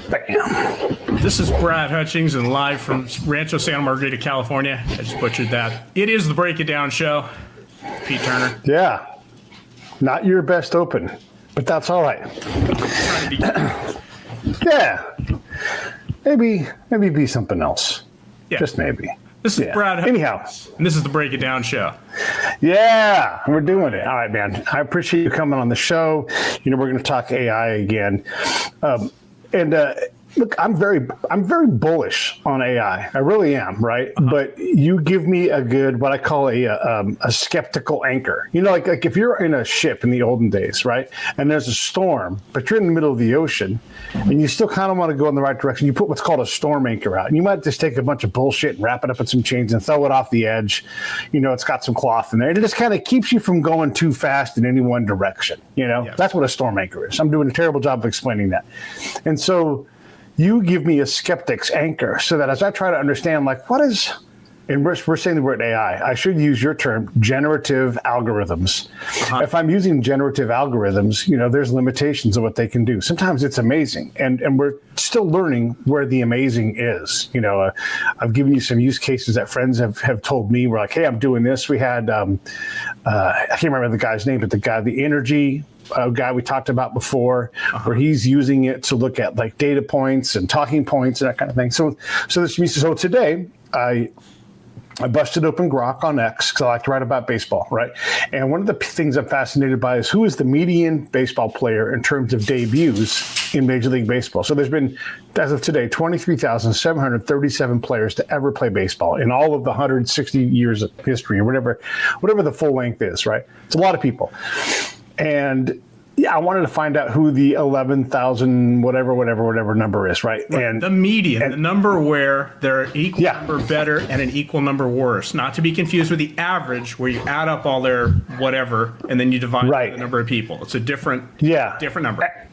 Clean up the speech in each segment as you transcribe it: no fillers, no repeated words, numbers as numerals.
Bam. This is Brad Hutchings and live from Rancho Santa Margarita, California. I just butchered that. It is the Break It Down show. Pete Turner. Yeah. Not your best open, but that's all right. Yeah. Maybe be something else. Yeah. Just maybe. This is Brad Hutchings. Anyhow. And this is the Break It Down show. Yeah, we're doing it. All right, man. I appreciate you coming on the show. We're going to talk AI again. Look, I'm very bullish on AI. I really am, right? Uh-huh. But you give me a good, what I call a skeptical anchor. Like if you're in a ship in the olden days, right? And there's a storm, but you're in the middle of the ocean and you still kind of want to go in the right direction. You put what's called a storm anchor out. And you might just take a bunch of bullshit and wrap it up in some chains and throw it off the edge. It's got some cloth in there. And it just kind of keeps you from going too fast in any one direction. Yes. That's what a storm anchor is. I'm doing a terrible job of explaining that. And so you give me a skeptic's anchor so that as I try to understand, and we're saying the word AI, I should use your term, generative algorithms. Uh-huh. If I'm using generative algorithms, there's limitations of what they can do. Sometimes it's amazing, and we're still learning where the amazing is. I've given you some use cases that friends have told me. We're like, hey, I'm doing this. We had, I can't remember the guy's name, but the energy guy we talked about before, uh-huh. where he's using it to look at data points and talking points and that kind of thing. So today I busted open Grok on X because I like to write about baseball, right? And one of the things I'm fascinated by is who is the median baseball player in terms of debuts in Major League Baseball. So there's been, as of today, 23,737 players to ever play baseball in all of the 160 years of history or whatever the full length is, right? It's a lot of people. And yeah, I wanted to find out who the 11,000 whatever number is, right? And the median, the number where they're equal number better and an equal number worse, not to be confused with the average, where you add up all their whatever and then you divide by the number of people. It's a different number.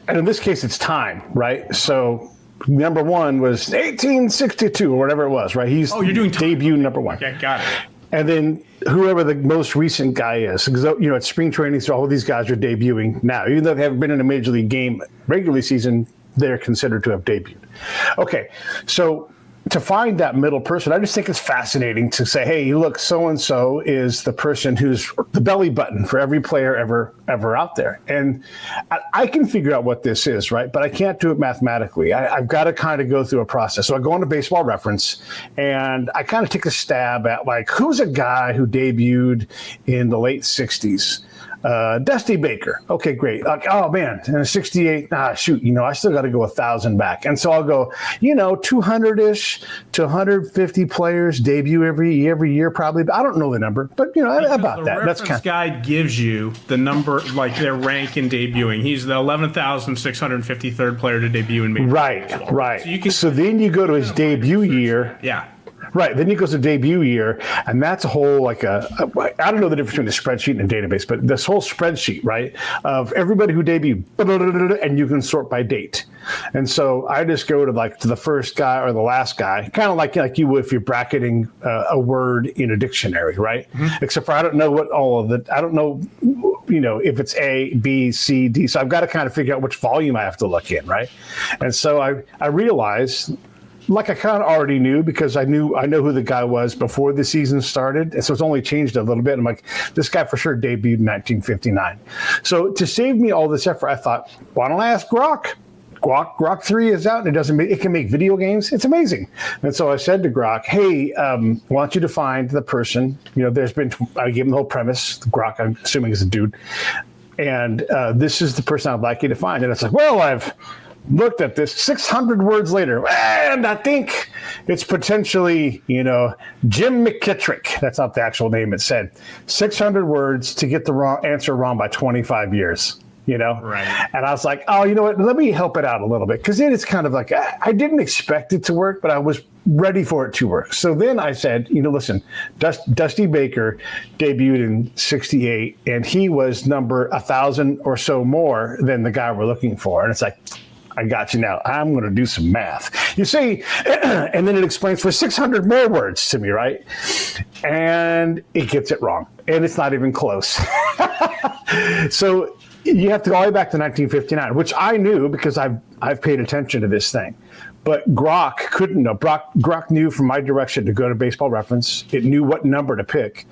And in this case, it's time, right? So number one was 1862 or whatever it was, right? You're doing debut number one. Okay, got it. And then whoever the most recent guy is, because it's spring training, so all of these guys are debuting now. Even though they haven't been in a major league game regular season, they're considered to have debuted. Okay, so to find that middle person, I just think it's fascinating to say, hey, look, so-and-so is the person who's the belly button for every player ever out there. And I can figure out what this is, right? But I can't do it mathematically. I've got to kind of go through a process. So I go into Baseball Reference, and I kind of take a stab at, who's a guy who debuted in the late 60s? Dusty Baker. Okay, great. Oh man, 68. I still got to go 1,000 back. And so I'll go, 200-ish to 150 players debut every year, probably. I don't know the number, but about that. That's kind of guide gives you the number, their rank in debuting. He's the 11,653rd player to debut in Major League Baseball. Right. So then you go to his debut year. Yeah. Right. Then he goes to debut year, and that's a whole I don't know the difference between a spreadsheet and a database, but this whole spreadsheet, right, of everybody who debuted, and you can sort by date. And so I just go to the first guy or the last guy, kind of like you would if you're bracketing a word in a dictionary, right? Mm-hmm. Except for I don't know what I don't know, if it's A, B, C, D. So I've got to kind of figure out which volume I have to look in, right? And so I realized, I kind of already knew because I know who the guy was before the season started. And so it's only changed a little bit. I'm like, this guy for sure debuted in 1959. So to save me all this effort, I thought, why don't I ask Grok? Grok 3 is out and it can make video games. It's amazing. And so I said to Grok, hey, I want you to find the person, I gave him the whole premise. Grok, I'm assuming, is a dude. And this is the person I'd like you to find. And it's like, well, I've looked at this 600 words later, and I think it's potentially, Jim McKittrick. That's not the actual name. It said 600 words to get the answer wrong by 25 years. Right. And I was like, oh, you know what? Let me help it out a little bit. Because then it's kind of I didn't expect it to work, but I was ready for it to work. So then I said, listen, Dusty Baker debuted in 68, and he was number 1,000 or so more than the guy we're looking for. And it's like, I got you now. I'm going to do some math. You see, and then it explains for 600 more words to me, right? And it gets it wrong. And it's not even close. So You have to go all the way back to 1959, which I knew because I've paid attention to this thing. But Grok couldn't know. Grok knew from my direction to go to Baseball Reference. It knew what number to pick.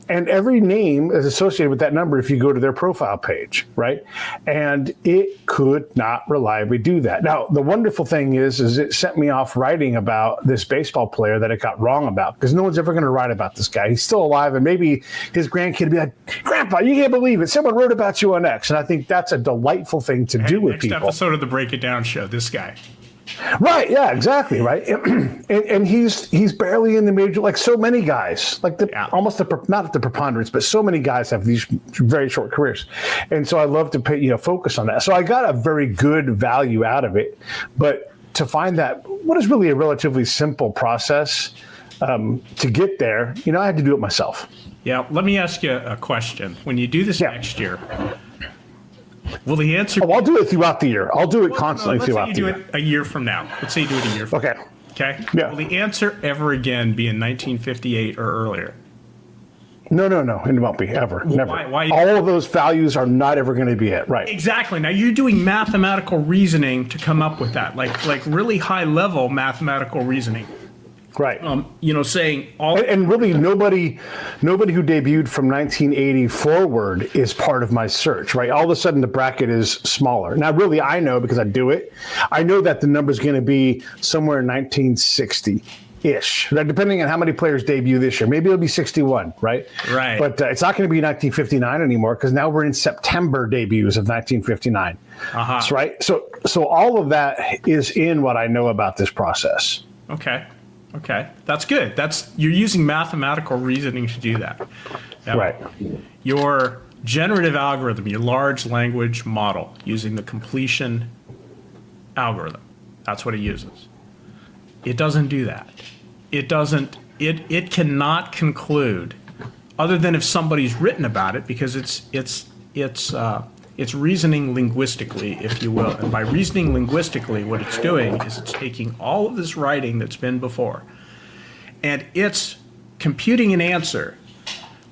And every name is associated with that number if you go to their profile page, right? And it could not reliably do that. Now, the wonderful thing is it sent me off writing about this baseball player that it got wrong about, because no one's ever going to write about this guy. He's still alive, and maybe his grandkid would be like, Grandpa, you can't believe it. Someone wrote about you on X. And I think that's a delightful thing to do with people. Next episode of the Break It Down show, this guy. Right. Yeah, exactly. Right. And he's barely in the major, like so many guys, like not the preponderance, but so many guys have these very short careers. And so I love to focus on that. So I got a very good value out of it. But to find that what is really a relatively simple process to get there, I had to do it myself. Yeah. Let me ask you a question. When you do this next year, will the answer? Oh, I'll do it throughout the year. I'll do it constantly throughout the year. Let's say you do it a year from now. Let's say you do it a year from now. Okay. Yeah. Will the answer ever again be in 1958 or earlier? No. It won't be ever. Never. Why? All of those values are not ever going to be it. Right. Exactly. Now you're doing mathematical reasoning to come up with that, like really high level mathematical reasoning. Right. Saying all and really nobody who debuted from 1980 forward is part of my search, right? All of a sudden the bracket is smaller. Now, really, I know because I do it. I know that the number is going to be somewhere in 1960-ish, depending on how many players debut this year. Maybe it'll be 61, right? Right. But it's not going to be 1959 anymore because now we're in September debuts of 1959. That's right. So all of that is in what I know about this process. Okay, that's good. You're using mathematical reasoning to do that. Now, right. Your generative algorithm, your large language model, using the completion algorithm, that's what it uses. It doesn't do that. It doesn't. It cannot conclude, other than if somebody's written about it, because it's reasoning linguistically, if you will. And by reasoning linguistically, what it's doing is it's taking all of this writing that's been before, and it's computing an answer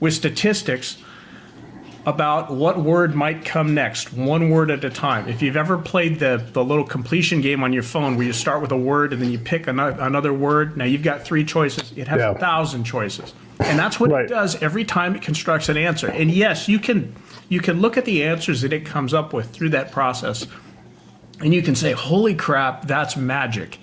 with statistics about what word might come next, one word at a time. If you've ever played the little completion game on your phone where you start with a word and then you pick another word, now you've got 3 choices. It has 1,000 choices. And that's what it does every time it constructs an answer. And yes, you can look at the answers that it comes up with through that process, and you can say, holy crap, that's magic.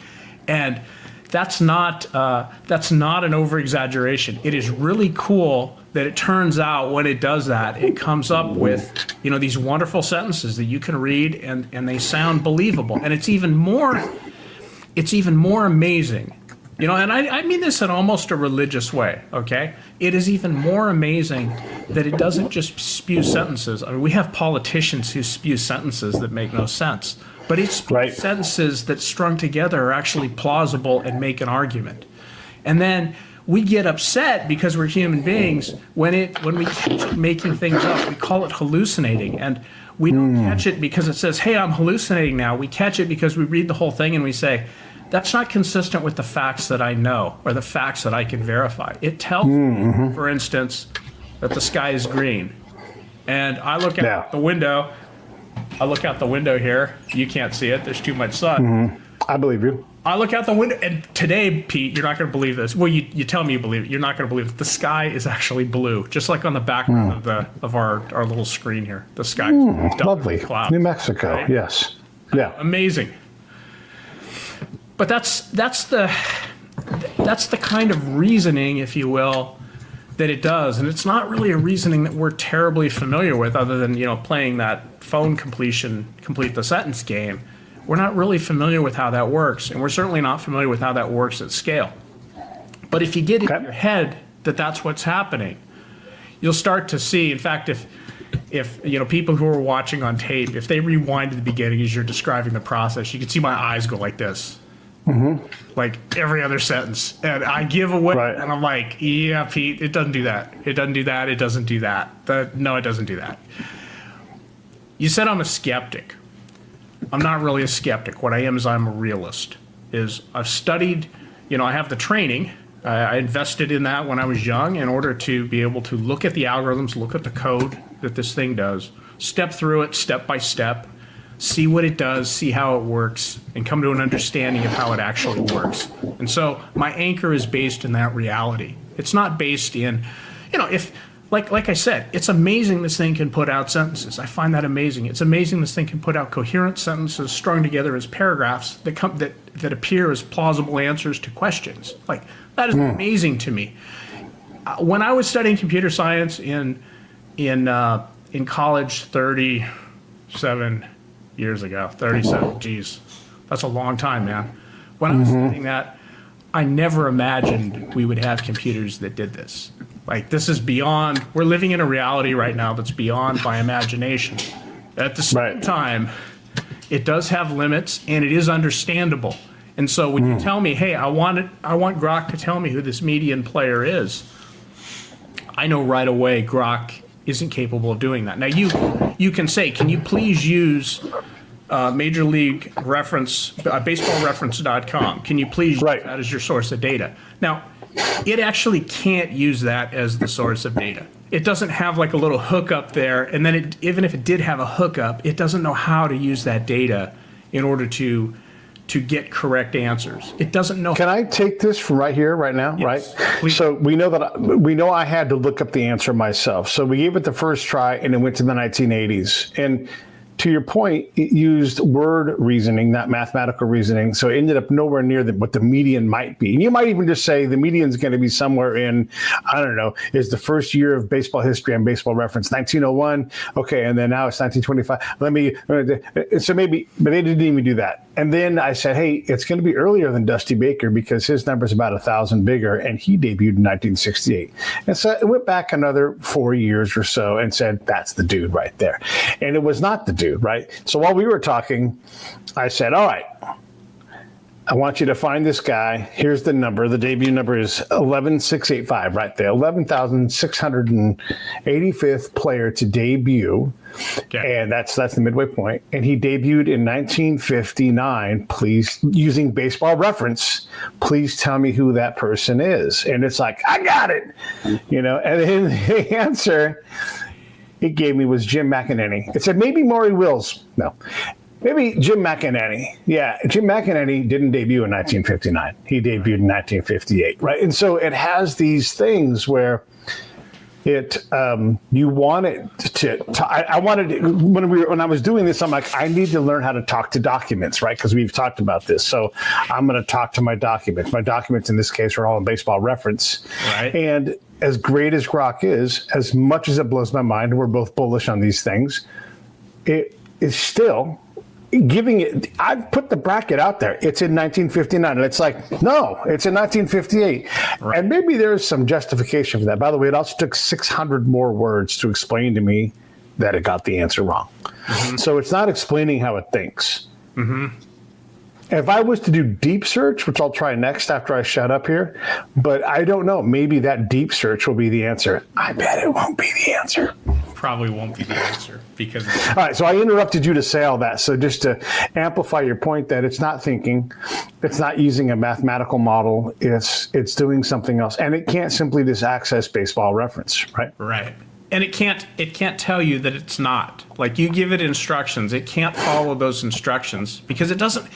And that's not an over-exaggeration. It is really cool that it turns out when it does that, it comes up with these wonderful sentences that you can read and they sound believable. And it's even more amazing. And I mean this in almost a religious way, okay? It is even more amazing that it doesn't just spew sentences. I mean, we have politicians who spew sentences that make no sense. But it's sentences that strung together are actually plausible and make an argument. And then we get upset because we're human beings when we catch it making things up. We call it hallucinating. And we don't catch it because it says, hey, I'm hallucinating now. We catch it because we read the whole thing and we say, that's not consistent with the facts that I know or the facts that I can verify. It tells me, for instance, that the sky is green. And I look out the window. I look out the window here. You can't see it. There's too much sun. I believe you. I look out the window, and today, Pete, you're not going to believe this. Well, you tell me you believe it. You're not going to believe it. The sky is actually blue, just like on the background of our little screen here. The sky is lovely. Clouds, New Mexico, right? Yes. Yeah. Amazing. But that's the kind of reasoning, if you will, that it does. And it's not really a reasoning that we're terribly familiar with, other than playing that phone complete the sentence game. We're not really familiar with how that works, and we're certainly not familiar with how that works at scale. But if you get in your head that that's what's happening, you'll start to see. In fact, if people who are watching on tape, if they rewind to the beginning as you're describing the process, you can see my eyes go like this. Like every other sentence, and I give away, and I'm like, yeah, Pete, it doesn't do that. It doesn't do that. It doesn't do that. No, it doesn't do that. You said I'm a skeptic. I'm not really a skeptic. What I am is I'm a realist. I've studied, I have the training. I invested in that when I was young in order to be able to look at the algorithms, look at the code that this thing does, step through it step by step, see what it does, see how it works, and come to an understanding of how it actually works. And so my anchor is based in that reality. It's not based in, if, like I said, it's amazing this thing can put out sentences. I find that amazing. It's amazing this thing can put out coherent sentences strung together as paragraphs that appear as plausible answers to questions. Like, that is amazing to me. When I was studying computer science in college 37 years ago, 37, geez, that's a long time, man. When I was studying that, I never imagined we would have computers that did this. Like, this is beyond, we're living in a reality right now that's beyond my imagination. At the same time, it does have limits, and it is understandable. And so when you tell me, hey, I want Grok to tell me who this median player is, I know right away Grok isn't capable of doing that. Now, you can say, can you please use Major League Reference, baseballreference.com. Can you please use that as your source of data? Now, it actually can't use that as the source of data. It doesn't have like a little hookup there, and then even if it did have a hookup, it doesn't know how to use that data in order to get correct answers. It doesn't know. Can I take this from right here, right now? Yes, right. please. So we know I had to look up the answer myself. So we gave it the first try, and it went to the 1980s. And to your point, it used word reasoning, not mathematical reasoning. So it ended up nowhere near what the median might be. And you might even just say the median is going to be somewhere in, I don't know, is the first year of baseball history on Baseball Reference, 1901. Okay, and then now it's 1925. So maybe, but they didn't even do that. And then I said, hey, it's going to be earlier than Dusty Baker because his number is about 1,000 bigger, and he debuted in 1968. And so it went back another 4 years or so and said, that's the dude right there. And it was not the dude, right? So while we were talking, I said, all right, I want you to find this guy. Here's the number. The debut number is 11,685 right there. 11,685th player to debut. Okay. And that's the midway point. And he debuted in 1959. Please, using Baseball Reference, please tell me who that person is. And it's like, I got it. And then the answer it gave me was Jim McEnany. It said maybe Maury Wills. No. Maybe Jim McEnany. Yeah, Jim McEnany didn't debut in 1959. He debuted in 1958, right? And so it has these things where you want it I wanted when I was doing this, I'm like, I need to learn how to talk to documents, right? Because we've talked about this. So I'm going to talk to my documents. My documents in this case are all in Baseball Reference. Right. And as great as Grok is, as much as it blows my mind, we're both bullish on these things, it is still giving it, I put the bracket out there. It's in 1959. And it's like, no, it's in 1958. Right. And maybe there's some justification for that. By the way, it also took 600 more words to explain to me that it got the answer wrong. Mm-hmm. So it's not explaining how it thinks. Mm-hmm. If I was to do deep search, which I'll try next after I shut up here, but I don't know. Maybe that deep search will be the answer. I bet it won't be the answer. Probably won't be the answer because. All right, so I interrupted you to say all that. So just to amplify your point that it's not thinking, it's not using a mathematical model, it's doing something else, and it can't simply just access Baseball Reference, right? Right. And it can't tell you that it's not. Like, you give it instructions, it can't follow those instructions because it doesn't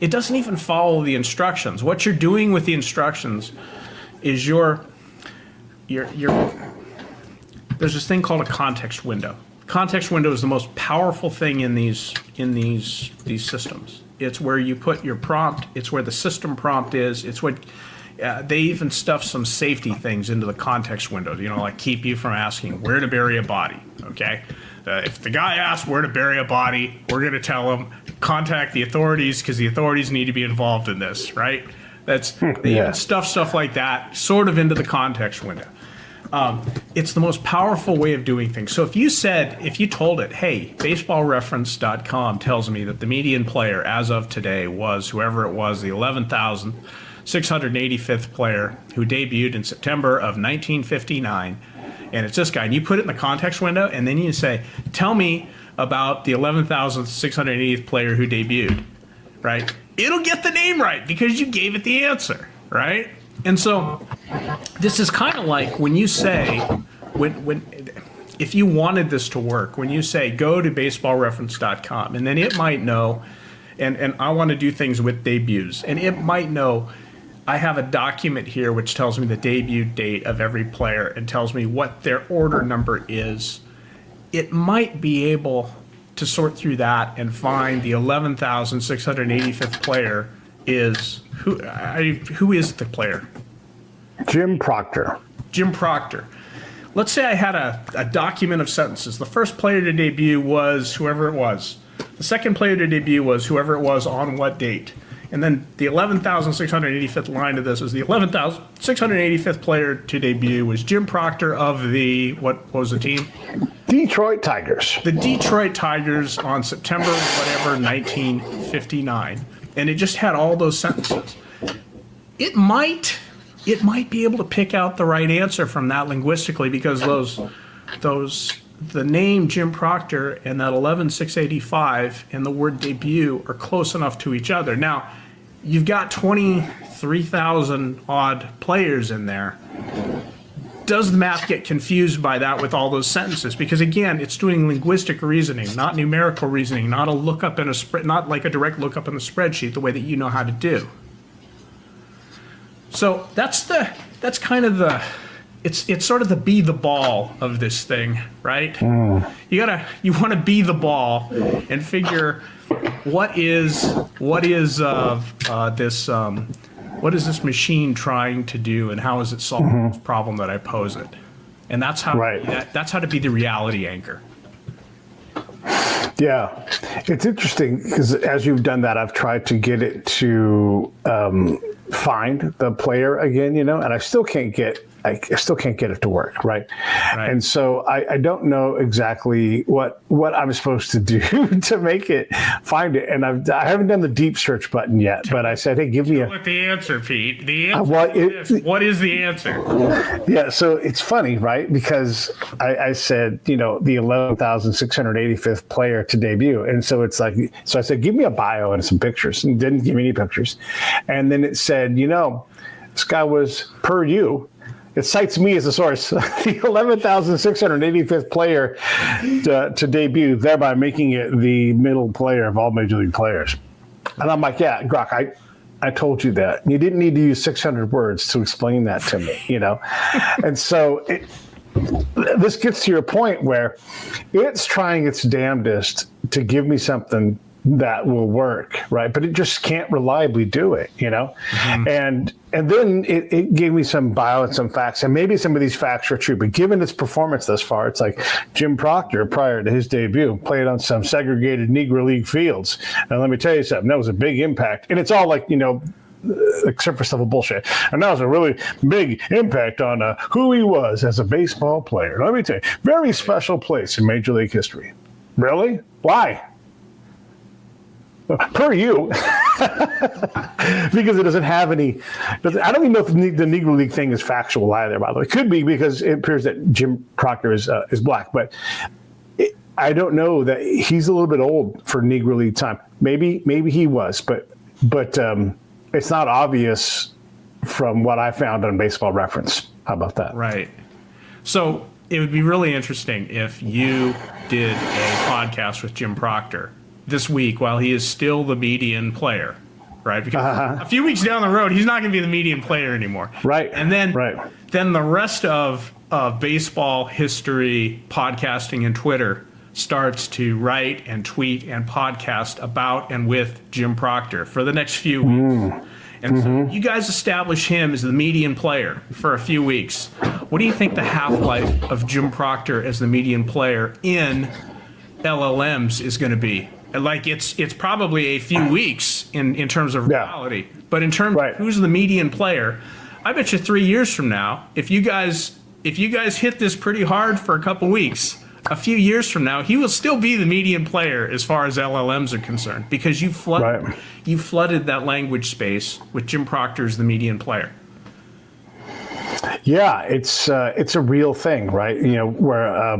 even follow the instructions. What you're doing with the instructions is you're there's this thing called a context window. Context window is the most powerful thing in these systems. It's where you put your prompt. It's where the system prompt is. It's what they even stuff some safety things into the context window. Like keep you from asking where to bury a body. Okay, if the guy asks where to bury a body, we're going to tell him contact the authorities because the authorities need to be involved in this. Right? They even stuff like that sort of into the context window. It's the most powerful way of doing things. So if you told it, hey, baseballreference.com tells me that the median player as of today was whoever it was, the 11,685th player who debuted in September of 1959, and it's this guy, and you put it in the context window, and then you say, tell me about the 11,680th player who debuted, right? It'll get the name right because you gave it the answer, right? And so this is kind of like when you say, when if you wanted this to work, when you say go to baseballreference.com, and then it might know, and I want to do things with debuts, and it might know, I have a document here which tells me the debut date of every player and tells me what their order number is. It might be able to sort through that and find the 11,685th player is who is the player? Jim Proctor. Jim Proctor. Let's say I had a document of sentences. The first player to debut was whoever it was. The second player to debut was whoever it was on what date. And then the 11,685th line of this is the 11,685th player to debut was Jim Proctor of the, what was the team? Detroit Tigers. The Detroit Tigers on September whatever 1959. And it just had all those sentences. It might be able to pick out the right answer from that linguistically, because the name Jim Proctor and that 11,685 and the word debut are close enough to each other. Now, you've got 23,000 odd players in there. Does the math get confused by that with all those sentences? Because again, it's doing linguistic reasoning, not numerical reasoning, not a lookup in a spread, not like a direct lookup in the spreadsheet, the way that you know how to do. So that's kind of the, it's sort of the be the ball of this thing, right? You want to be the ball and figure what is this machine trying to do, and how is it solving this problem that I pose it? And that's how that's how to be the reality anchor. Yeah, it's interesting because as you've done that, I've tried to get it to find the player again, and I still can't get it to work, right? And so I don't know exactly what I'm supposed to do to make it find it. And I haven't done the deep search button yet, but I said, hey, give me the answer, Pete. The answer what is the answer? Yeah, so it's funny, right? Because I said, the 11,685th player to debut. And so it's like, so I said, give me a bio and some pictures. And didn't give me any pictures. And then it said, this guy was per you. It cites me as a source, the 11,685th player to debut, thereby making it the middle player of all major league players. And I'm like, yeah, Grok, I told you that. You didn't need to use 600 words to explain that to me, And so this gets to your point where it's trying its damnedest to give me something that will work, right? But it just can't reliably do it, And then it gave me some bio and some facts, and maybe some of these facts are true. But given its performance thus far, it's like Jim Proctor, prior to his debut, played on some segregated Negro League fields. And let me tell you something, that was a big impact. And it's all like, except for stuff of bullshit. And that was a really big impact on who he was as a baseball player. Let me tell you, very special place in Major League history. Really? Why? Per you, because it doesn't have any. I don't even know if the Negro League thing is factual either. By the way, it could be because it appears that Jim Proctor is black, but I don't know that he's a little bit old for Negro League time. Maybe he was, but it's not obvious from what I found on Baseball Reference. How about that? Right. So it would be really interesting if you did a podcast with Jim Proctor this week while he is still the median player, right? Because a few weeks down the road, he's not going to be the median player anymore. Right. And then the rest of baseball history, podcasting, and Twitter starts to write and tweet and podcast about and with Jim Proctor for the next few weeks. And so you guys establish him as the median player for a few weeks. What do you think the half-life of Jim Proctor as the median player in LLMs is going to be? Like it's probably a few weeks in terms of reality, but in terms of who's the median player, I bet you 3 years from now, if you guys hit this pretty hard for a couple weeks, a few years from now, he will still be the median player as far as LLMs are concerned, because you flooded that language space with Jim Proctor as the median player. Yeah, it's a real thing, right? Where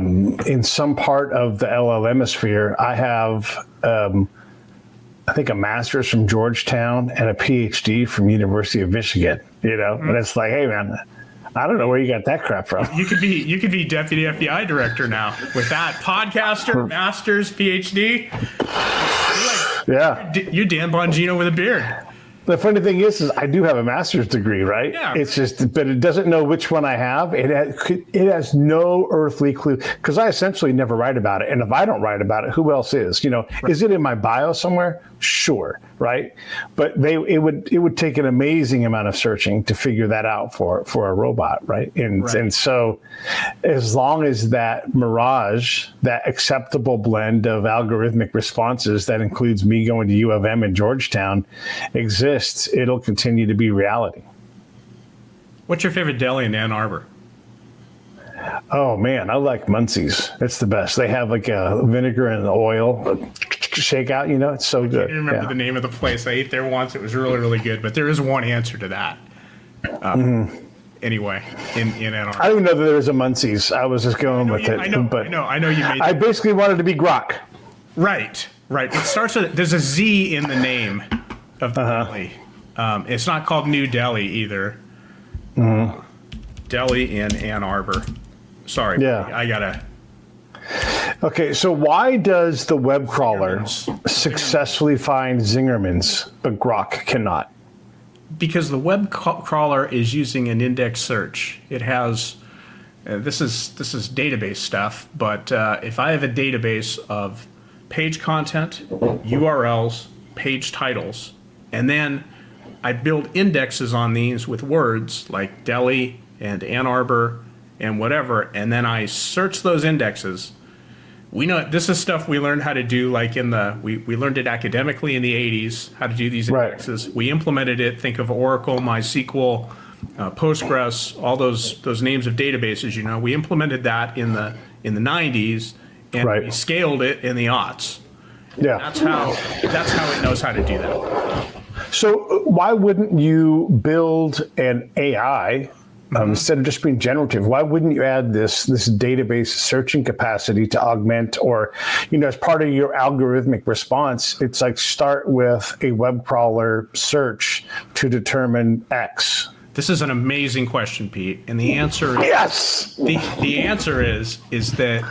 in some part of the LLM sphere, I have, I think, a master's from Georgetown and a PhD from University of Michigan. And it's like, hey, man, I don't know where you got that crap from. You could be deputy FBI director now with that podcaster, master's, PhD. You're Dan Bongino with a beard. The funny thing is I do have a master's degree, right? Yeah. It's just, but it doesn't know which one I have. It has no earthly clue because I essentially never write about it. And if I don't write about it, who else is? You know, Is it in my bio somewhere? Sure, right? But it would take an amazing amount of searching to figure that out for a robot, right? And so, as long as that mirage, that acceptable blend of algorithmic responses that includes me going to U of M in Georgetown exists, it'll continue to be reality. What's your favorite deli in Ann Arbor? Oh man, I like Muncie's. It's the best. They have like a vinegar and oil shake out, you know, it's so good. I can't remember the name of the place. I ate there once. It was really, really good, but there is one answer to that. Anyway, in Ann Arbor. I didn't know that there was a Muncie's. I was just going with it. I know you made I basically wanted to be Grok. Right. It starts with, there's a Z in the name of the deli. It's not called New Delhi either. Deli in Ann Arbor. Sorry. Yeah. I gotta. Okay, so why does the web crawler successfully find Zingerman's, but Grok cannot? Because the web crawler is using an index search. It has, this is database stuff, but if I have a database of page content, URLs, page titles, and then I build indexes on these with words like Delhi and Ann Arbor and whatever, and then I search those indexes. We know this is stuff we learned how to do, like we learned it academically in the 80s, how to do these indexes. Right. We implemented it. Think of Oracle, MySQL, Postgres, all those names of databases. You know, we implemented that in the 90s, and we scaled it in the aughts. Yeah, that's how it knows how to do that. So why wouldn't you build an AI? Instead of just being generative, why wouldn't you add this database searching capacity to augment, or, you know, as part of your algorithmic response, it's like start with a web crawler search to determine X. This is an amazing question, Pete, and the answer is yes. The answer is that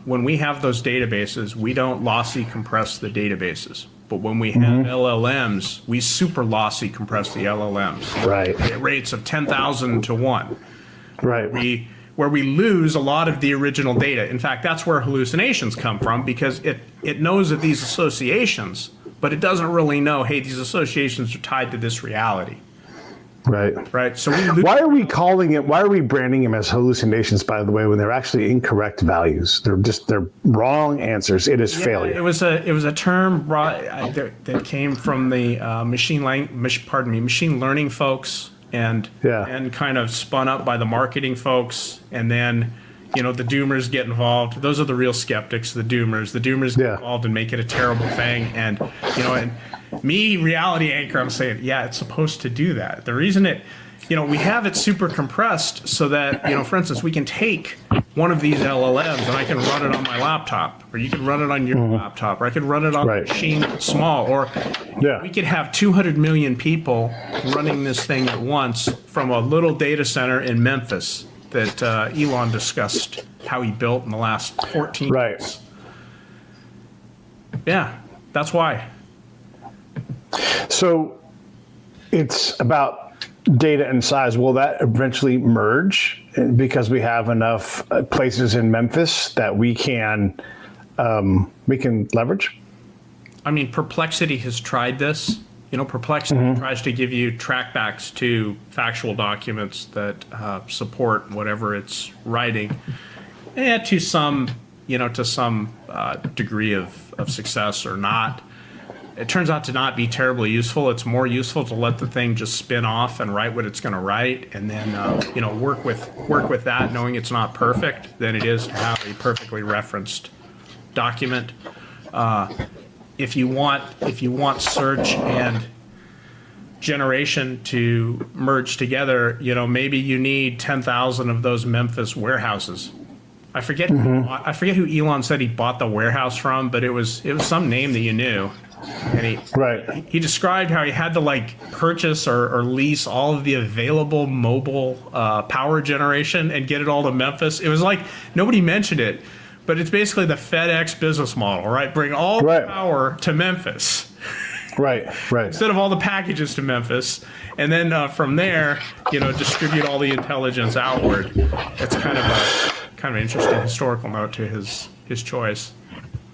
when we have those databases, we don't lossy compress the databases. But when we have LLMs, we super lossy compress the LLMs. Right. At rates of 10,000 to 1. Right. Where we lose a lot of the original data. In fact, that's where hallucinations come from, because it knows of these associations, but it doesn't really know, hey, these associations are tied to this reality. Right. So why are we branding them as hallucinations, by the way, when they're actually incorrect values? They're wrong answers. It is failure. It was a term that came from the machine learning folks, and kind of spun up by the marketing folks, and then, you know, the doomers get involved. Those are the real skeptics, the doomers. The doomers get involved and make it a terrible thing, and, you know, and me, reality anchor, I'm saying, yeah, it's supposed to do that. The reason we have it super compressed so that, you know, for instance, we can take one of these LLMs and I can run it on my laptop, or you can run it on your laptop, or I could run it on a machine that's small, or we could have 200 million people running this thing at once from a little data center in Memphis that Elon discussed how he built in the last 14 years. Yeah, that's why. So it's about data and size. Will that eventually merge because we have enough places in Memphis that we can leverage? I mean, Perplexity has tried this. You know, Perplexity tries to give you trackbacks to factual documents that support whatever it's writing, and to some degree of success or not. It turns out to not be terribly useful. It's more useful to let the thing just spin off and write what it's going to write, and then work with that, knowing it's not perfect, than it is to have a perfectly referenced document. If you want search and generation to merge together, you know, maybe you need 10,000 of those Memphis warehouses. I forget who Elon said he bought the warehouse from, but it was some name that you knew. and he described how he had to like purchase or lease all of the available mobile power generation and get it all to Memphis. It was like nobody mentioned it, but it's basically the FedEx business model, right? Bring all the power to Memphis. Right. Instead of all the packages to Memphis, and then from there, distribute all the intelligence outward. It's kind of an interesting historical note to his choice.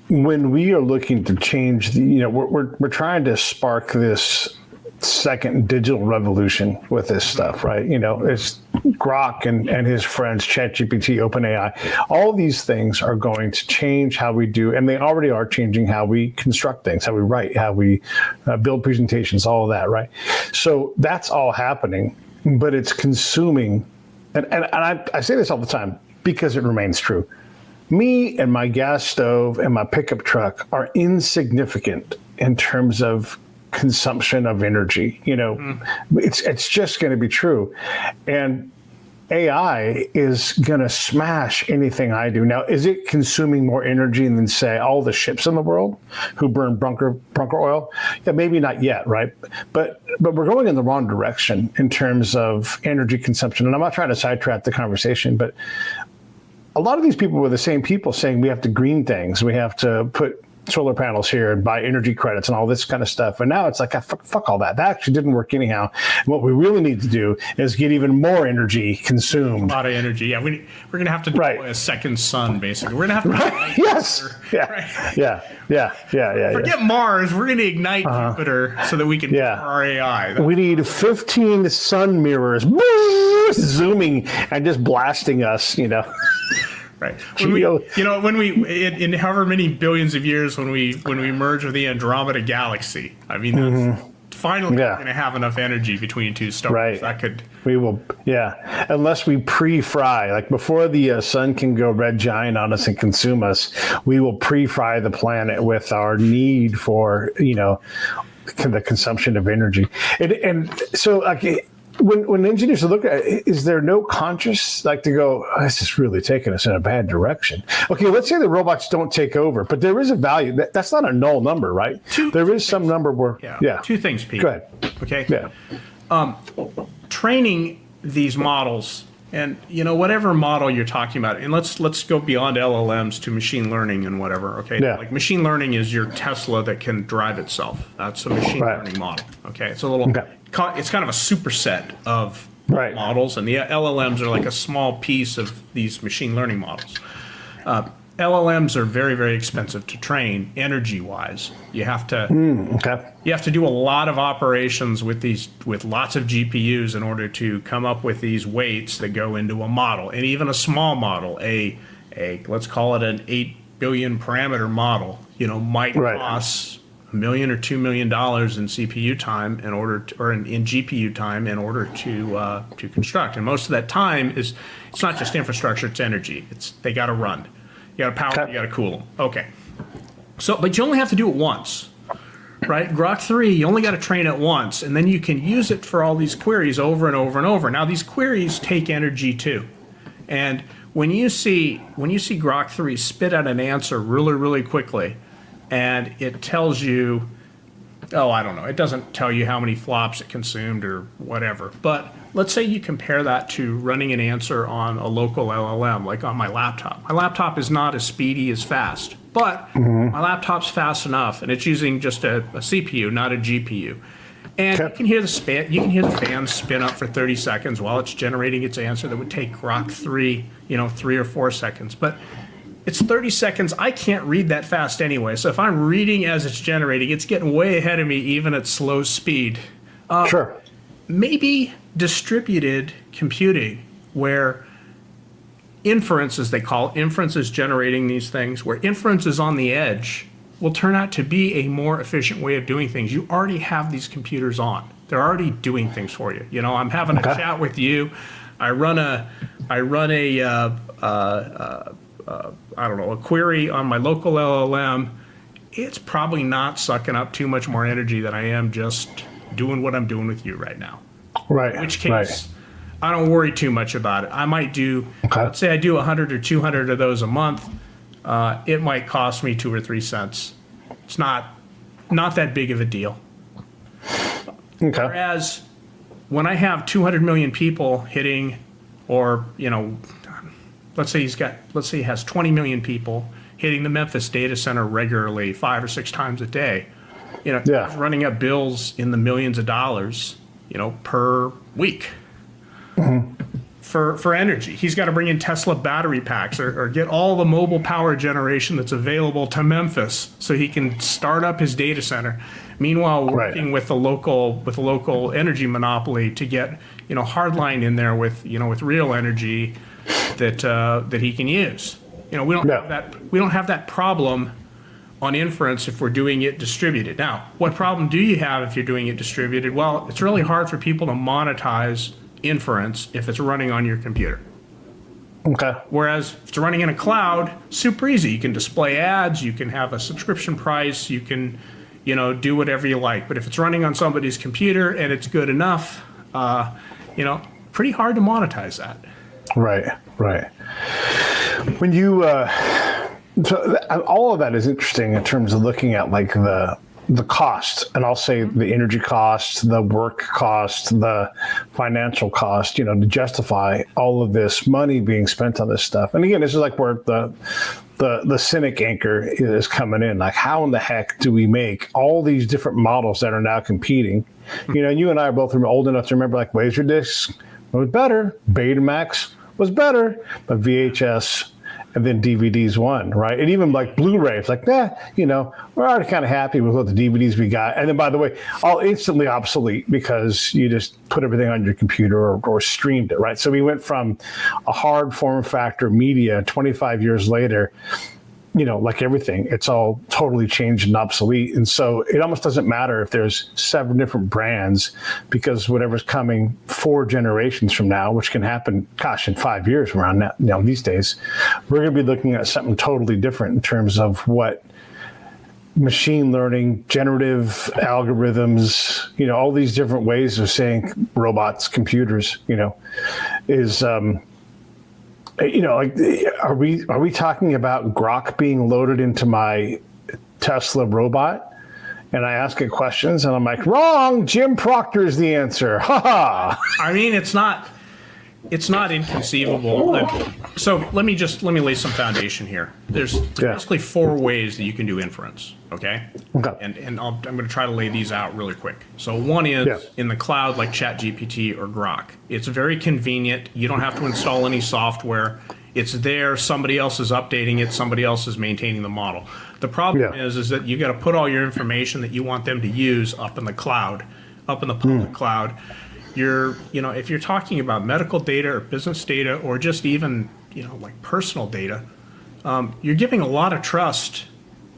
When we are looking to change, we're trying to spark this second digital revolution with this stuff, right? It's Grok and his friends, ChatGPT, OpenAI. All these things are going to change how we do, and they already are changing how we construct things, how we write, how we build presentations, all of that, right? So that's all happening, but it's consuming, and I say this all the time because it remains true. Me and my gas stove and my pickup truck are insignificant in terms of consumption of energy. It's just going to be true. And AI is going to smash anything I do. Now, is it consuming more energy than, say, all the ships in the world who burn bunker oil? Yeah, maybe not yet, right? But we're going in the wrong direction in terms of energy consumption. And I'm not trying to sidetrack the conversation, but a lot of these people were the same people saying we have to green things, we have to put solar panels here and buy energy credits and all this kind of stuff. And now it's like, fuck all that. That actually didn't work anyhow. And what we really need to do is get even more energy consumed. A lot of energy. Yeah, we're going to have to deploy a second sun, basically. We're going to have to Yes. Yeah. Forget Mars. We're going to ignite Jupiter so that we can power our AI. We need 15 sun mirrors zooming and just blasting us, Right. When we in however many billions of years when we merge with the Andromeda galaxy, I mean, that's finally going to have enough energy between two stars. Right. We will. Yeah. Unless we pre-fry, like before the sun can go red giant on us and consume us, we will pre-fry the planet with our need for, the consumption of energy. And so, like, when engineers look at it, is there no conscious, to go, this is really taking us in a bad direction? Okay, let's say the robots don't take over, but there is a value. That's not a null number, right? There is some number where, Two things, Pete. Go ahead. Okay? Yeah. Training these models, and, whatever model you're talking about, and let's go beyond LLMs to machine learning and whatever, okay? Yeah. Like machine learning is your Tesla that can drive itself. That's a machine learning model, okay? It's a little... Okay. It's kind of a superset of models, and the LLMs are like a small piece of these machine learning models. LLMs are very, very expensive to train, energy-wise. You have to do a lot of operations with lots of GPUs in order to come up with these weights that go into a model, and even a small model, a let's call it an 8 billion parameter model, might cost $1 million or $2 million in CPU time in GPU time in order to construct. And most of that time it's not just infrastructure, it's energy. They got to run. You got to power them, you got to cool them. Okay. So, but you only have to do it once, right? Grok 3, you only got to train it once, and then you can use it for all these queries over and over and over. Now, these queries take energy too. And when you see Grok 3 spit out an answer really, really quickly, and it tells you, I don't know, it doesn't tell you how many flops it consumed or whatever. But let's say you compare that to running an answer on a local LLM, like on my laptop. My laptop is not as speedy as fast, but my laptop's fast enough, and it's using just a CPU, not a GPU. And you can hear the fan spin up for 30 seconds while it's generating its answer that would take Grok 3, 3 or 4 seconds. But it's 30 seconds. I can't read that fast anyway. So if I'm reading as it's generating, it's getting way ahead of me, even at slow speed. Sure. Maybe distributed computing, where inference, as they call it, inference is generating these things, where inference is on the edge, will turn out to be a more efficient way of doing things. You already have these computers on. They're already doing things for you. I'm having a chat with you. I run a query on my local LLM. It's probably not sucking up too much more energy than I am just doing what I'm doing with you right now. Right. In which case, I don't worry too much about it. I might do, let's say I do 100 or 200 of those a month. It might cost me 2 or 3 cents. It's not not that big of a deal. Okay. Whereas when I have 200 million people hitting, or, let's say he has 20 million people hitting the Memphis data center regularly 5 or 6 times a day, he's running up bills in the millions of dollars, per week. For energy. He's got to bring in Tesla battery packs or get all the mobile power generation that's available to Memphis so he can start up his data center. Meanwhile, working with the local energy monopoly to get hardline in there with real energy that he can use. We don't have that problem on inference if we're doing it distributed. Now, what problem do you have if you're doing it distributed? Well, it's really hard for people to monetize inference if it's running on your computer. Okay. Whereas if it's running in a cloud, super easy. You can display ads, you can have a subscription price, you can, do whatever you like. But if it's running on somebody's computer and it's good enough, pretty hard to monetize that. Right. When you, so all of that is interesting in terms of looking at like the cost, and I'll say the energy cost, the work cost, the financial cost, to justify all of this money being spent on this stuff. And again, this is like where the cynic anchor is coming in. Like, how in the heck do we make all these different models that are now competing? You and I are both old enough to remember like Laserdisc was better, Betamax was better, but VHS and then DVDs won, right? And even like Blu-ray, it's like, we're already kind of happy with what the DVDs we got. And then, by the way, all instantly obsolete because you just put everything on your computer or streamed it, right? So we went from a hard form factor media 25 years later, like everything, it's all totally changed and obsolete. And so it almost doesn't matter if there's 7 different brands, because whatever's coming 4 generations from now, which can happen, in 5 years from around now, these days, we're going to be looking at something totally different in terms of what machine learning, generative algorithms, all these different ways of saying robots, computers, is, are we talking about Grok being loaded into my Tesla robot, and I ask it questions, and I'm like, wrong, Jim Proctor is the answer. Ha ha. I mean, it's not inconceivable. So let me lay some foundation here. There's basically 4 ways that you can do inference. Okay. And I'm going to try to lay these out really quick. So one is in the cloud, like ChatGPT or Grok. It's very convenient. You don't have to install any software. It's there. Somebody else is updating it. Somebody else is maintaining the model. The problem is that you got to put all your information that you want them to use up in the cloud, up in the public cloud. If you're talking about medical data or business data or just even, like personal data, you're giving a lot of trust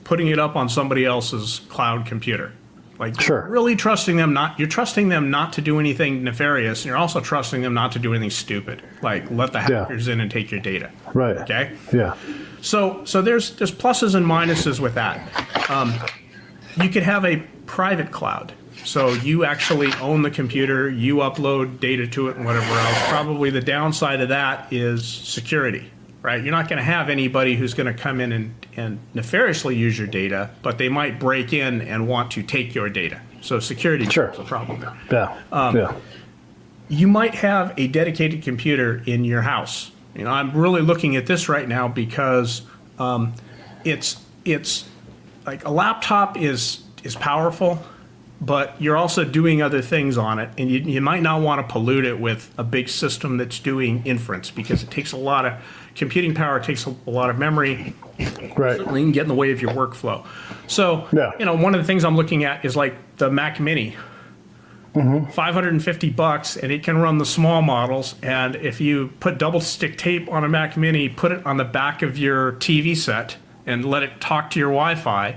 putting it up on somebody else's cloud computer. Like, you're really trusting them you're trusting them not to do anything nefarious, and you're also trusting them not to do anything stupid, like let the hackers in and take your data. Right. Okay? Yeah. So there's pluses and minuses with that. You could have a private cloud. So you actually own the computer, you upload data to it and whatever else. Probably the downside of that is security, right? You're not going to have anybody who's going to come in and nefariously use your data, but they might break in and want to take your data. So security is a problem there. You might have a dedicated computer in your house. I'm really looking at this right now because it's like a laptop is powerful, but you're also doing other things on it, and you might not want to pollute it with a big system that's doing inference, because it takes a lot of computing power, it takes a lot of memory. Right. Certainly can get in the way of your workflow. So, one of the things I'm looking at is like the Mac Mini. $550, and it can run the small models. And if you put double stick tape on a Mac Mini, put it on the back of your TV set, and let it talk to your Wi-Fi,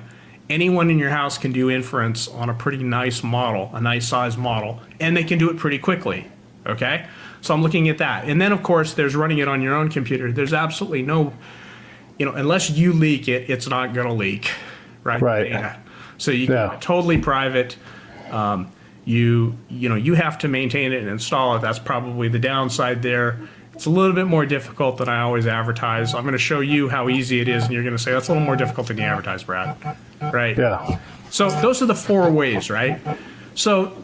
anyone in your house can do inference on a pretty nice model, a nice size model, and they can do it pretty quickly. Okay? So I'm looking at that. And then, of course, there's running it on your own computer. There's absolutely no, unless you leak it, it's not going to leak, right? Right. So you can be totally private. You have to maintain it and install it. That's probably the downside there. It's a little bit more difficult than I always advertise. I'm going to show you how easy it is, and you're going to say, that's a little more difficult than you advertise, Brad. Right? Yeah. So those are the 4 ways, right? So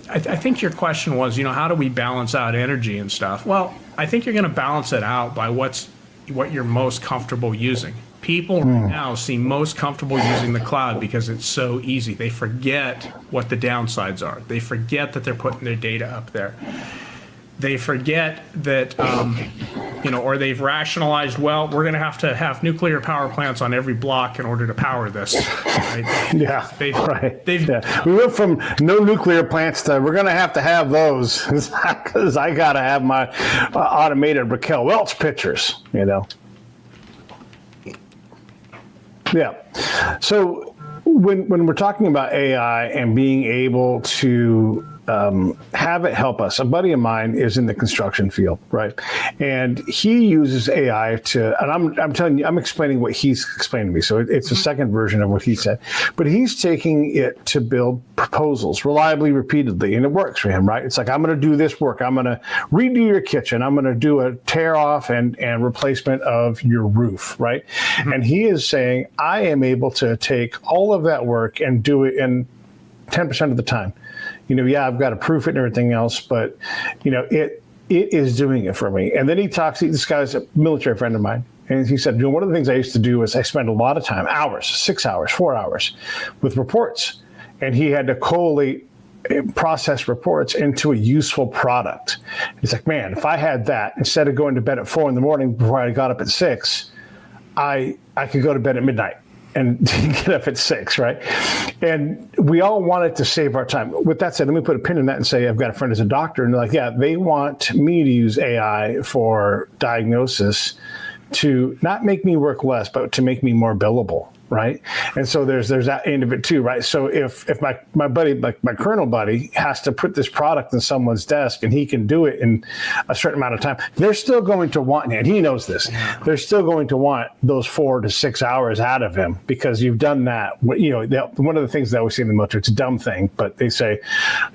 I think your question was, how do we balance out energy and stuff? Well, I think you're going to balance it out by what you're most comfortable using. People right now seem most comfortable using the cloud because it's so easy. They forget what the downsides are. They forget that they're putting their data up there. They forget that, or they've rationalized, well, we're going to have nuclear power plants on every block in order to power this. Right? We went from no nuclear plants to we're going to have those because I got to have my automated Raquel Welch pictures, Yeah. So when we're talking about AI and being able to have it help us, a buddy of mine is in the construction field, right? And he uses AI and I'm telling you, I'm explaining what he's explained to me. So it's a second version of what he said, but he's taking it to build proposals reliably, repeatedly, and it works for him, right? It's like, I'm going to do this work. I'm going to redo your kitchen. I'm going to do a tear off and replacement of your roof, right? And he is saying, I am able to take all of that work and do it in 10% of the time. I've got to proof it and everything else, but it is doing it for me. And then this guy's a military friend of mine. And he said, one of the things I used to do is I spent a lot of time, hours, 6 hours, 4 hours with reports. And he had to collate process reports into a useful product. He's like, man, if I had that, instead of going to bed at 4 a.m. before I got up at 6, I could go to bed at midnight and get up at 6, right? And we all wanted to save our time. With that said, let me put a pin in that and say I've got a friend who's a doctor, and they're like, yeah, they want me to use AI for diagnosis to not make me work less, but to make me more billable, right? And so there's that end of it too, right? So if my buddy, like my colonel buddy, has to put this product in someone's desk and he can do it in a certain amount of time, they're still going to want, and he knows this, they're still going to want those 4 to 6 hours out of him because you've done that. One of the things that I always see in the military, it's a dumb thing, but they say,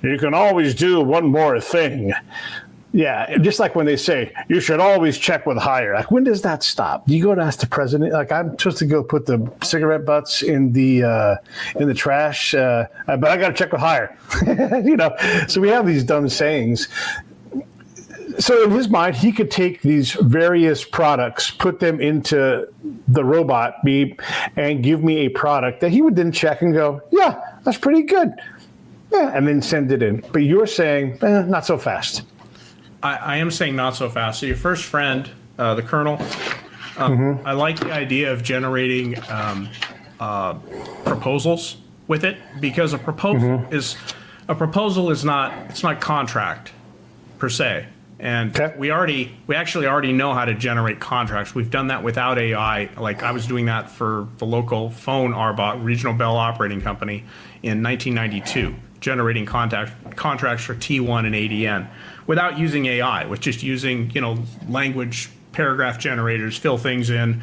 you can always do one more thing. Yeah, just like when they say you should always check with hire. Like, when does that stop? Do you go to ask the president? Like, I'm supposed to go put the cigarette butts in the trash, but I got to check with hire. So we have these dumb sayings. So in his mind, he could take these various products, put them into the robot beep, and give me a product that he would then check and go, yeah, that's pretty good. Yeah, and then send it in. But you're saying, not so fast. I am saying not so fast. So your first friend, the colonel, I like the idea of generating proposals with it, because a proposal is not contract per se. And we actually already know how to generate contracts. We've done that without AI. Like, I was doing that for the local phone RBOT, Regional Bell Operating Company, in 1992, generating contracts for T1 and ADN without using AI, with just using, language paragraph generators, fill things in,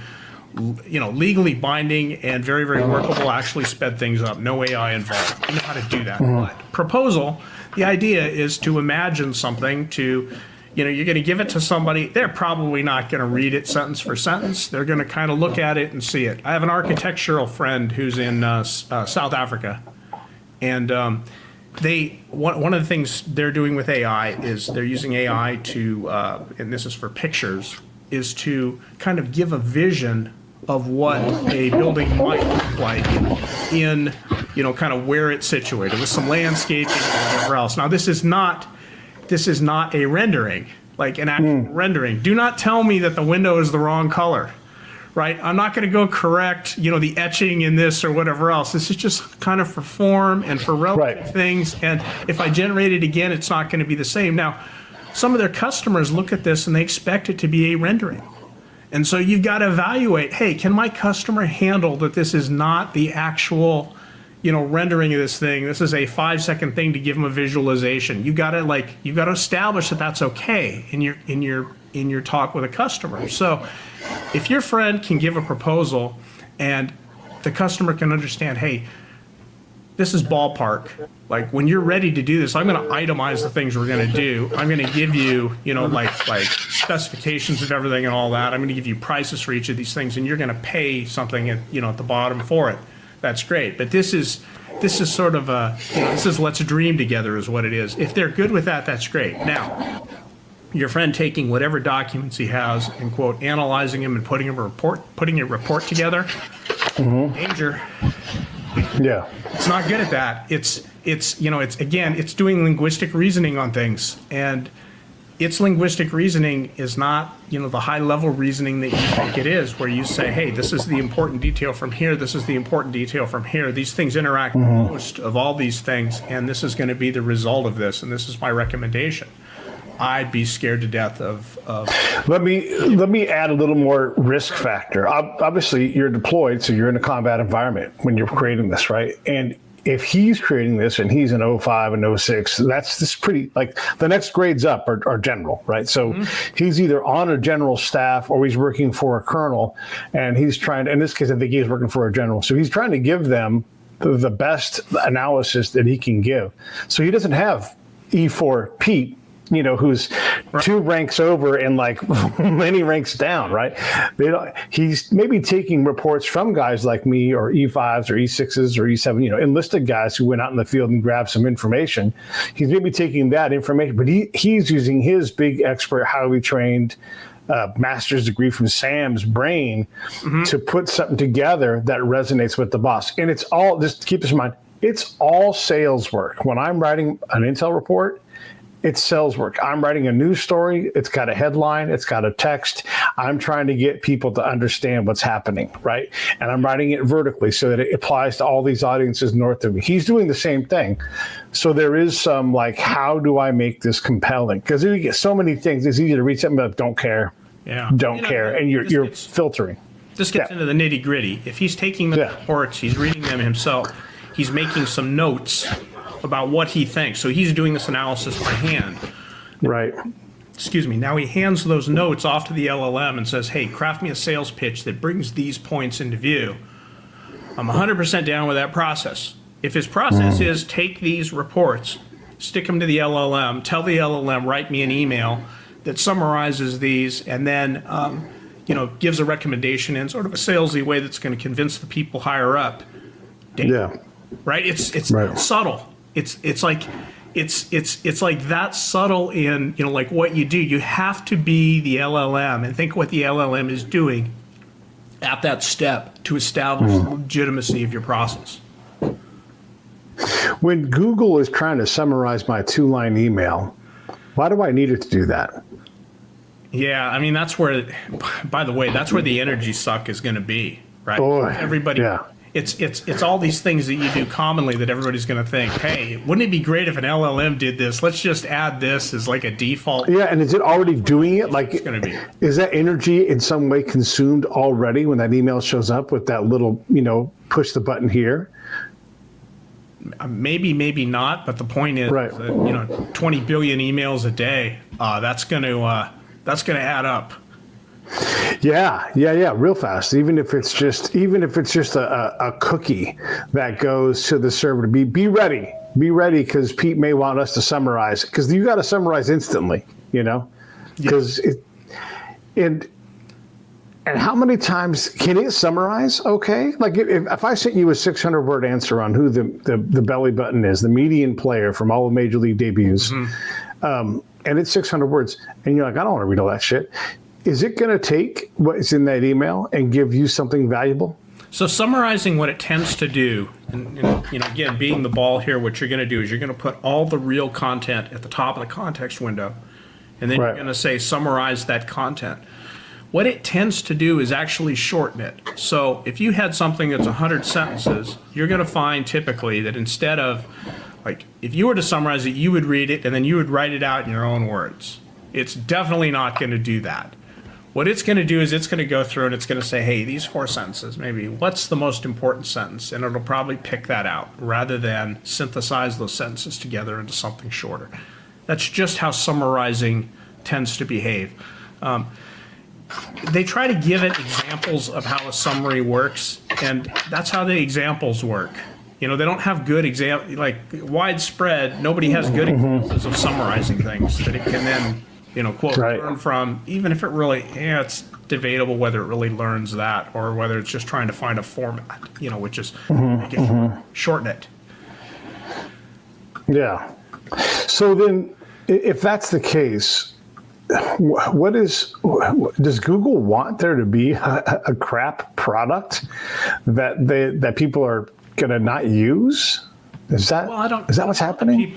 legally binding and very, very workable, actually sped things up, no AI involved. You know how to do that. But proposal, the idea is to imagine something to, you're going to give it to somebody. They're probably not going to read it sentence for sentence. They're going to kind of look at it and see it. I have an architectural friend who's in South Africa, and one of the things they're doing with AI is they're using AI to, and this is for pictures, is to kind of give a vision of what a building might look like in, kind of where it's situated, with some landscaping and whatever else. Now, this is not a rendering, like an actual rendering. Do not tell me that the window is the wrong color. Right? I'm not going to go correct, the etching in this or whatever else. This is just kind of for form and for relative things. And if I generate it again, it's not going to be the same. Now, some of their customers look at this and they expect it to be a rendering. And so you've got to evaluate, hey, can my customer handle that this is not the actual, rendering of this thing? This is a 5-second thing to give them a visualization. You've got to establish that that's okay in your talk with a customer. So if your friend can give a proposal and the customer can understand, hey, this is ballpark. Like, when you're ready to do this, I'm going to itemize the things we're going to do. I'm going to give you, like specifications of everything and all that. I'm going to give you prices for each of these things, and you're going to pay something at the bottom for it. that's great. But this is sort of this is let's dream together is what it is. If they're good with that, that's great. Now, your friend taking whatever documents he has and quote analyzing them and putting a report together, danger. Yeah, it's not good at that. It's doing linguistic reasoning on things, and its linguistic reasoning is not, the high level reasoning that you think it is, where you say, hey, this is the important detail from here, this is the important detail from here, these things interact with most of all these things, and this is going to be the result of this, and this is my recommendation. I'd be scared to death of. Let me add a little more risk factor. Obviously, you're deployed, so you're in a combat environment when you're creating this, right? And if he's creating this and he's an 05 and 06, that's just pretty, like, the next grades up are general, right? So he's either on a general staff or he's working for a colonel, and he's trying to, in this case, I think he's working for a general. So he's trying to give them the best analysis that he can give. So he doesn't have E4 Pete, who's two ranks over and like many ranks down, right? He's maybe taking reports from guys like me or E5s or E6s or E7, enlisted guys who went out in the field and grabbed some information. He's maybe taking that information, but he's using his big expert, highly trained master's degree from Sam's brain to put something together that resonates with the boss. And it's all, just keep this in mind, it's all sales work. When I'm writing an intel report, it's sales work. I'm writing a news story. It's got a headline. It's got a text. I'm trying to get people to understand what's happening, right? And I'm writing it vertically so that it applies to all these audiences north of me. He's doing the same thing. So there is some like, how do I make this compelling? Because you get so many things. It's easy to read something but don't care. Yeah. Don't care. And you're filtering. This gets into the nitty gritty. If he's taking the reports, he's reading them himself, he's making some notes about what he thinks. So he's doing this analysis by hand. Right. Excuse me. Now he hands those notes off to the LLM and says, hey, craft me a sales pitch that brings these points into view. I'm 100% down with that process. If his process is take these reports, stick them to the LLM, tell the LLM, write me an email that summarizes these, and then gives a recommendation in sort of a salesy way that's going to convince the people higher up. Yeah. Right? It's right. Subtle. It's like that subtle in like what you do. You have to be the LLM and think what the LLM is doing at that step to establish the legitimacy of your process. When Google is trying to summarize my 2-line email, why do I need it to do that? Yeah, I mean that's where, by the way, that's where the energy suck is going to be, right? Boy, everybody. Yeah. It's all these things that you do commonly that everybody's going to think, hey, wouldn't it be great if an LLM did this? Let's just add this as like a default. Yeah, and is it already doing it? Like, it's going to be. Is that energy in some way consumed already when that email shows up with that little, push the button here? Maybe not, but the point is, right. that, 20 billion emails a day, that's going to add up. Yeah, real fast. Even if it's just a cookie that goes to the server to be ready, because Pete may want us to summarize, because you got to summarize instantly, because and how many times can it summarize? Okay, like if I sent you a 600-word answer on who the belly button is, the median player from all the major league debuts, and it's 600 words, and you're like, I don't want to read all that shit. Is it going to take what is in that email and give you something valuable? So summarizing what it tends to do, and again, being the ball here, what you're going to do is you're going to put all the real content at the top of the context window, and then you're going to say summarize that content. What it tends to do is actually shorten it. So if you had something that's 100 sentences, you're going to find typically that instead of, like, if you were to summarize it, you would read it and then you would write it out in your own words. It's definitely not going to do that. What it's going to do is it's going to go through and it's going to say, hey, these 4 sentences, maybe what's the most important sentence? And it'll probably pick that out rather than synthesize those sentences together into something shorter. That's just how summarizing tends to behave. They try to give it examples of how a summary works, and that's how the examples work. They don't have good examples, like widespread, nobody has good examples of summarizing things that it can then quote, learn from, even if it really, it's debatable whether it really learns that or whether it's just trying to find a format, which is make it shorten it. Yeah. So then, if that's the case, does Google want there to be a crap product that people are going to not use? Is that what's happening?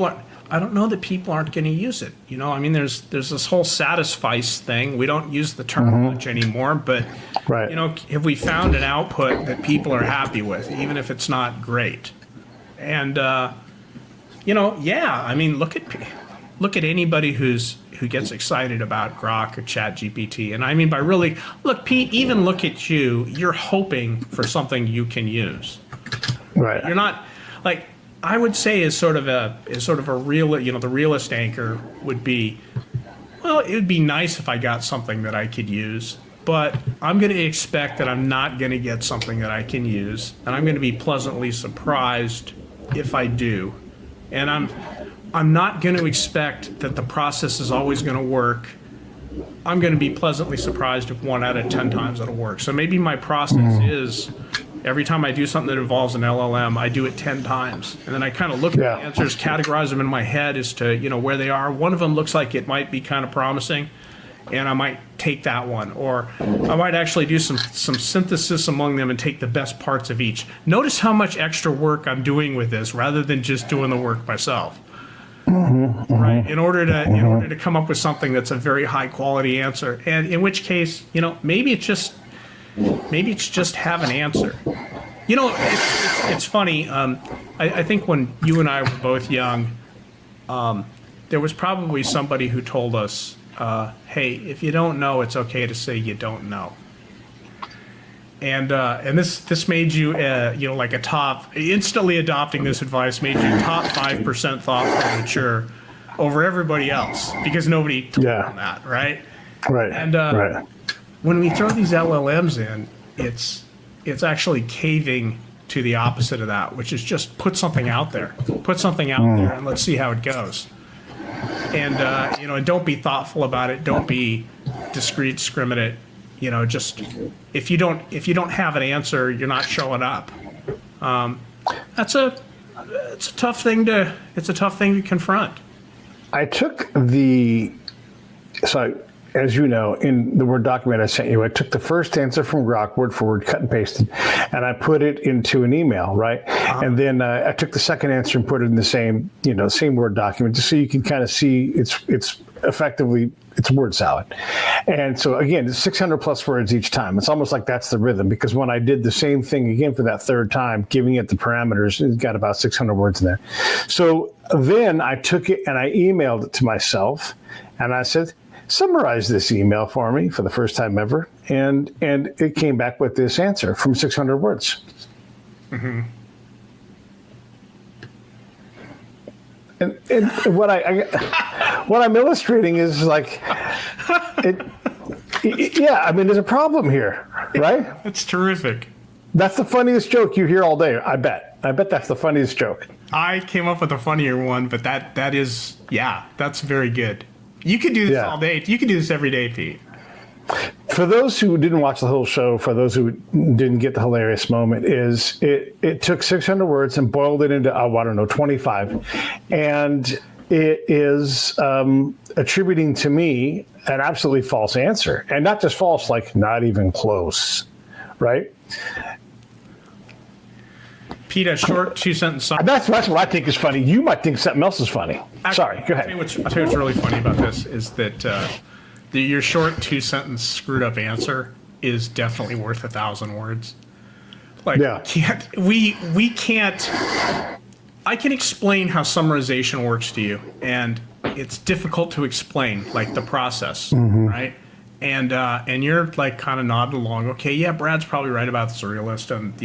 I don't know that people aren't going to use it. There's this whole satisfice thing. We don't use the term much anymore, but have we found an output that people are happy with, even if it's not great? And look at anybody who gets excited about Grok or ChatGPT. And I mean by really, look, Pete, even look at you. You're hoping for something you can use. Right. You're not like. I would say is sort of a real, the realist anchor would be, well, it would be nice if I got something that I could use, but I'm going to expect that I'm not going to get something that I can use, and I'm going to be pleasantly surprised if I do. And I'm not going to expect that the process is always going to work. I'm going to be pleasantly surprised if 1 out of 10 times it'll work. So maybe my process is, every time I do something that involves an LLM, I do it 10 times. And then I kind of look at the answers, categorize them in my head as to, where they are. One of them looks like it might be kind of promising, and I might take that one. Or I might actually do some synthesis among them and take the best parts of each. Notice how much extra work I'm doing with this rather than just doing the work myself. Right? In order to come up with something that's a very high quality answer. And in which case, maybe it's just have an answer. It's funny. I think when you and I were both young, there was probably somebody who told us, hey, if you don't know, it's okay to say you don't know. And this made you, like a top, instantly adopting this advice made you top 5% thoughtful and mature over everybody else because nobody told them that, right? Right. And when we throw these LLMs in, it's actually caving to the opposite of that, which is just put something out there. Put something out there and let's see how it goes. And and don't be thoughtful about it. Don't be discriminate. Just if you don't have an answer, you're not showing up. It's a tough thing to confront. I took as you know, in the Word document I sent you, I took the first answer from Grok, word for word, cut and pasted, and I put it into an email, right? And then I took the second answer and put it in the same Word document, just so you can kind of see it's effectively, it's word salad. And so again, it's 600 plus words each time. It's almost like that's the rhythm, because when I did the same thing again for that third time, giving it the parameters, it got about 600 words in there. So then I took it and I emailed it to myself, and I said, summarize this email for me for the first time ever. And it came back with this answer from 600 words. Mm-hmm. And what I'm illustrating is like, there's a problem here, right? That's terrific. That's the funniest joke you hear all day. I bet that's the funniest joke. I came up with a funnier one, but that is, that's very good. You could do this all day. You could do this every day, Pete. For those who didn't watch the whole show, for those who didn't get the hilarious moment, is it took 600 words and boiled it into, 25. And it is attributing to me an absolutely false answer. And not just false, like not even close, right? Pete, a short 2-sentence summary. That's what I think is funny. You might think something else is funny. Actually, sorry, go ahead. I'll tell you what's really funny about this is that your short 2-sentence screwed up answer is definitely worth 1,000 words. Like, we can't. I can explain how summarization works to you, and it's difficult to explain, like the process, right? And you're like kind of nodding along. Okay, yeah, Brad's probably right about the surrealist, and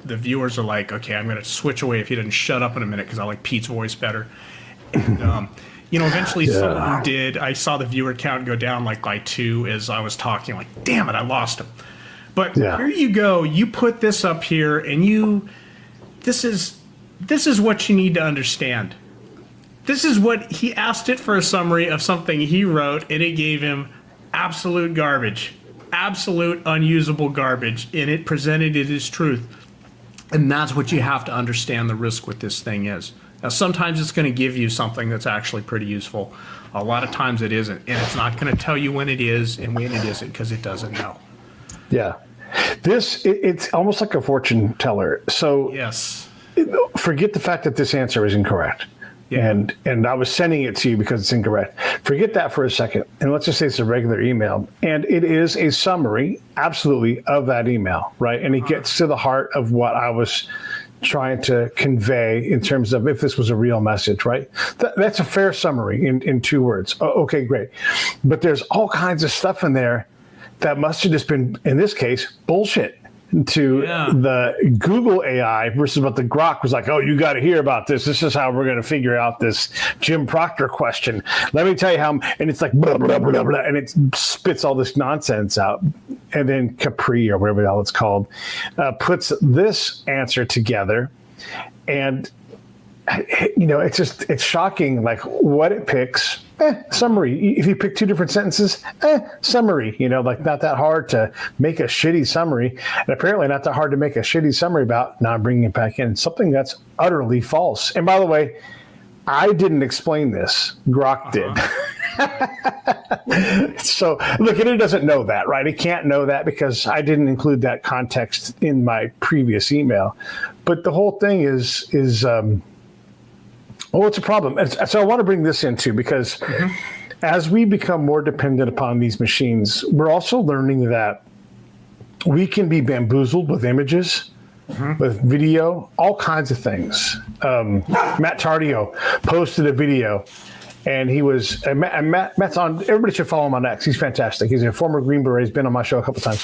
the viewers are like, okay, I'm going to switch away if he doesn't shut up in a minute because I like Pete's voice better. And eventually someone did. I saw the viewer count go down like by 2 as I was talking. Like, damn it, I lost him. But here you go. You put this up here, and this is what you need to understand. This is what he asked it for, a summary of something he wrote, and it gave him absolute garbage, absolute unusable garbage, and it presented it as truth. And that's what you have to understand the risk with this thing is. Now, sometimes it's going to give you something that's actually pretty useful. A lot of times it isn't, and it's not going to tell you when it is and when it isn't because it doesn't know. Yeah. It's almost like a fortune teller. So yes, forget the fact that this answer is incorrect. Yeah. And I was sending it to you because it's incorrect. Forget that for a second. And let's just say it's a regular email. And it is a summary, absolutely, of that email, right? And it gets to the heart of what I was trying to convey in terms of if this was a real message, right? That's a fair summary in 2 words. Okay, great. But there's all kinds of stuff in there that must have just been, in this case, bullshit to the Google AI versus what the Grok was like, oh, you got to hear about this. This is how we're going to figure out this Jim Proctor question. Let me tell you how, and it's like, blah, blah, blah, blah, and it spits all this nonsense out. And then Capri, or whatever the hell it's called, puts this answer together. And, it's shocking, like what it picks. Summary. If you pick 2 different sentences, summary. Like not that hard to make a shitty summary, and apparently not that hard to make a shitty summary about. Now I'm bringing it back in something that's utterly false. And by the way, I didn't explain this. Grok did. So look, and it doesn't know that, right? It can't know that because I didn't include that context in my previous email. But the whole thing is. Well, it's a problem. So I want to bring this in too, because as we become more dependent upon these machines, we're also learning that we can be bamboozled with images, with video, all kinds of things. Matt Tardio posted a video, and he was Matt's on. Everybody should follow him on X. He's fantastic. He's a former Green Beret. He's been on my show a couple times,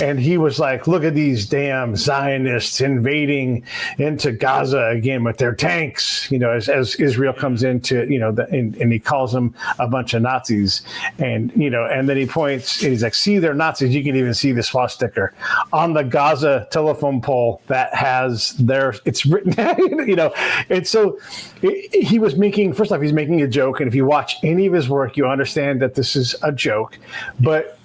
and he was like, "Look at these damn Zionists invading into Gaza again with their tanks." As Israel comes into, and he calls them a bunch of Nazis, and and then he points, and he's like, "See, they're Nazis. You can even see the swastika on the Gaza telephone pole that has it's written." And so he was making. First off, he's making a joke. And if you watch any of his work, you understand that this is a joke, but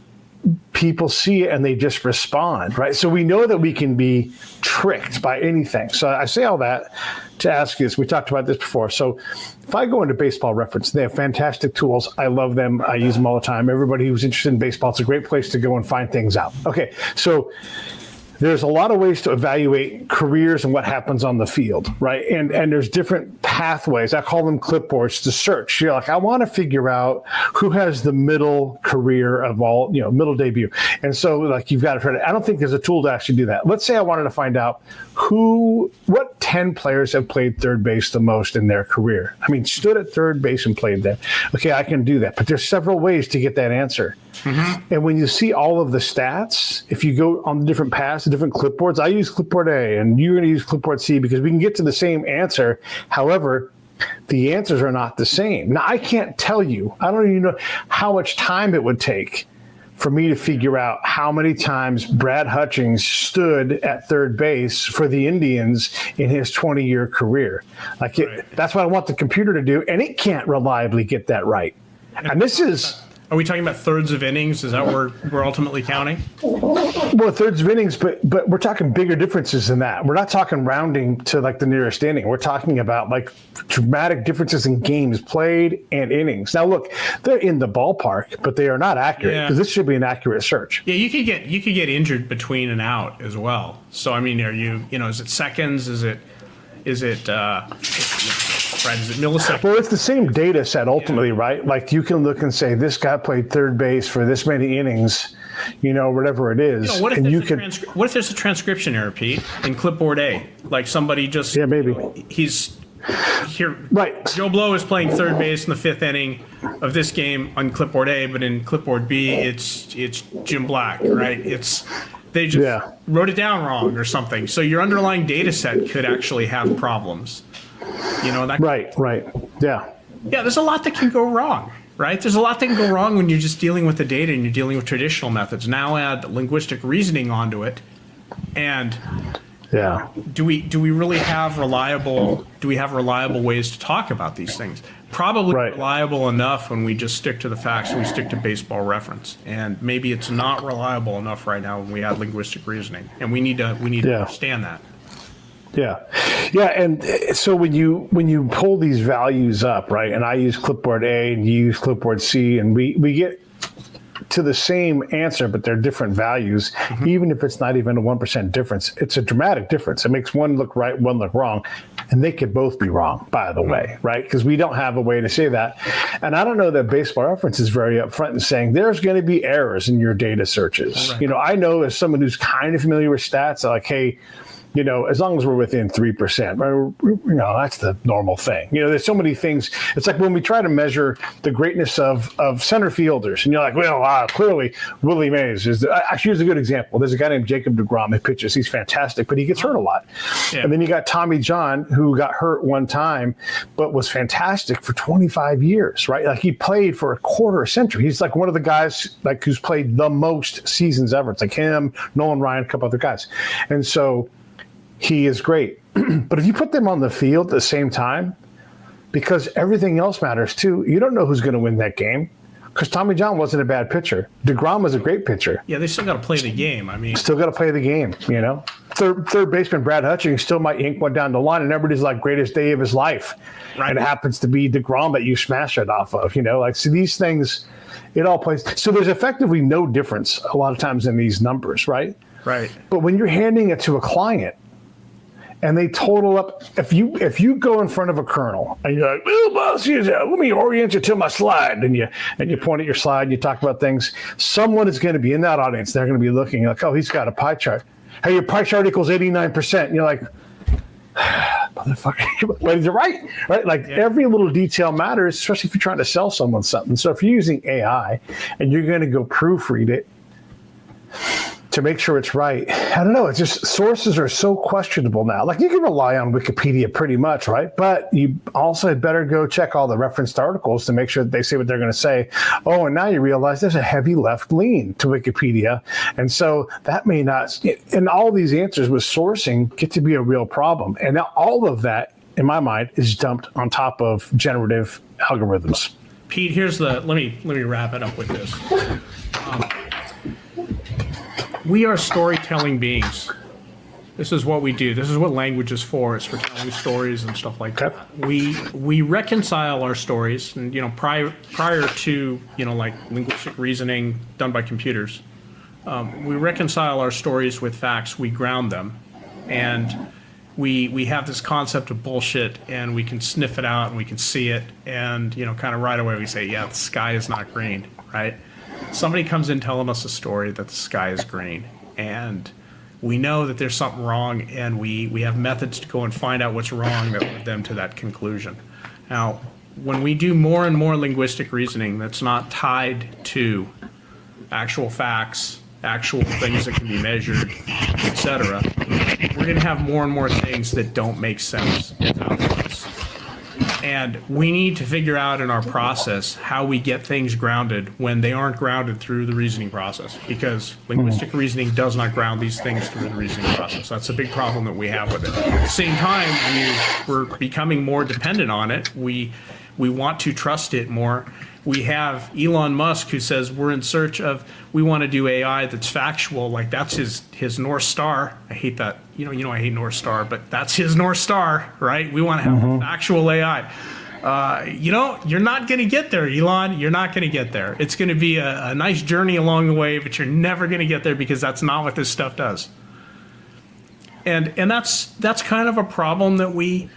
people see it and they just respond, right? So we know that we can be tricked by anything. So I say all that to ask you this. We talked about this before. So if I go into Baseball Reference, they have fantastic tools. I love them. I use them all the time. Everybody who's interested in baseball, it's a great place to go and find things out. Okay, so there's a lot of ways to evaluate careers and what happens on the field, right? And there's different pathways. I call them clipboards to search. You're like, I want to figure out who has the middle career of all, middle debut. And so like you've got to try to, I don't think there's a tool to actually do that. Let's say I wanted to find out what 10 players have played third base the most in their career. I mean, stood at third base and played there. Okay, I can do that. But there's several ways to get that answer. And when you see all of the stats, if you go on the different paths, the different clipboards, I use clipboard A and you're going to use clipboard C because we can get to the same answer. However, the answers are not the same. Now, I can't tell you, I don't even know how much time it would take for me to figure out how many times Brad Hutchings stood at third base for the Indians in his 20-year career. That's what I want the computer to do, and it can't reliably get that right. And this is... Are we talking about thirds of innings? Is that what we're ultimately counting? Well, thirds of innings, but we're talking bigger differences than that. We're not talking rounding to like the nearest inning. We're talking about like dramatic differences in games played and innings. Now, look, they're in the ballpark, but they are not accurate because this should be an accurate search. Yeah, you could get injured between and out as well. So I mean, are is it seconds? Is it right? Is it milliseconds? Well, it's the same data set ultimately, right? Like you can look and say this guy played third base for this many innings, whatever it is. What if there's a transcription error, Pete, in clipboard A? Like somebody just maybe he's here. Right. Joe Blow is playing third base in the 5th inning of this game on clipboard A, but in clipboard B, it's Jim Black, right? They just wrote it down wrong or something. So your underlying data set could actually have problems. Right. Yeah, there's a lot that can go wrong, right? There's a lot that can go wrong when you're just dealing with the data and you're dealing with traditional methods. Now add linguistic reasoning onto it, and Yeah. Do we really have reliable ways to talk about these things? Probably reliable enough when we just stick to the facts and we stick to baseball reference. And maybe it's not reliable enough right now when we add linguistic reasoning. And we need to understand that. Yeah. Yeah. And so when you pull these values up, right, and I use clipboard A and you use clipboard C, and we get to the same answer, but they're different values, even if it's not even a 1% difference, it's a dramatic difference. It makes one look right, one look wrong. And they could both be wrong, by the way, right? Because we don't have a way to say that. And I don't know that Baseball Reference is very upfront in saying there's going to be errors in your data searches. Right. I know as someone who's kind of familiar with stats, like, hey, as long as we're within 3%, that's the normal thing. There's so many things. It's like when we try to measure the greatness of center fielders, and you're like, well, clearly Willie Mays is. Actually, here's a good example. There's a guy named Jacob deGrom who pitches. He's fantastic, but he gets hurt a lot. Yeah. And then you got Tommy John, who got hurt one time, but was fantastic for 25 years, right? Like he played for a quarter century. He's like one of the guys who's played the most seasons ever. It's like him, Nolan Ryan, a couple other guys, and so. He is great. But if you put them on the field at the same time, because everything else matters too, you don't know who's going to win that game. Because Tommy John wasn't a bad pitcher. DeGrom was a great pitcher. Yeah, they still got to play the game. Still got to play the game, Third baseman Brad Hutchings still might yank one down the line, and everybody's like, greatest day of his life. Right. And it happens to be DeGrom that you smash it off of, So these things, it all plays. So there's effectively no difference a lot of times in these numbers, right? Right. But when you're handing it to a client, and they total up. If you go in front of a colonel and you're like, well, boss, let me orient you to my slide, and you point at your slide and you talk about things, someone is going to be in that audience. They're going to be looking like, oh, he's got a pie chart. Hey, your pie chart equals 89%. And you're like, motherfucker, but you're right? Like every little detail matters, especially if you're trying to sell someone something. So if you're using AI and you're going to go proofread it to make sure it's right. I don't know. It's just sources are so questionable now. Like you can rely on Wikipedia pretty much, right? But you also had better go check all the referenced articles to make sure that they say what they're going to say. Oh, and now you realize there's a heavy left lean to Wikipedia. And so that may not, and all these answers with sourcing get to be a real problem. And now all of that, in my mind, is dumped on top of generative algorithms. Pete, let me wrap it up with this. We are storytelling beings. This is what we do. This is what language is for. It's for telling stories and stuff like that. We reconcile our stories, and prior to like linguistic reasoning done by computers, we reconcile our stories with facts. We ground them, and we have this concept of bullshit, and we can sniff it out and we can see it, and kind of right away we say, yeah, the sky is not green, right? Somebody comes in telling us a story that the sky is green, and we know that there's something wrong, and we have methods to go and find out what's wrong that led them to that conclusion. Now, when we do more and more linguistic reasoning that's not tied to actual facts, actual things that can be measured, etc., we're going to have more and more things that don't make sense without us. And we need to figure out in our process how we get things grounded when they aren't grounded through the reasoning process, because linguistic reasoning does not ground these things through the reasoning process. That's a big problem that we have with it. At the same time, we're becoming more dependent on it. We want to trust it more. We have Elon Musk who says we want to do AI that's factual, like that's his North Star. I hate that. I hate North Star, but that's his North Star, right? We want to have factual AI. You're not going to get there, Elon. You're not going to get there. It's going to be a nice journey along the way, but you're never going to get there because that's not what this stuff does. And that's kind of a problem that we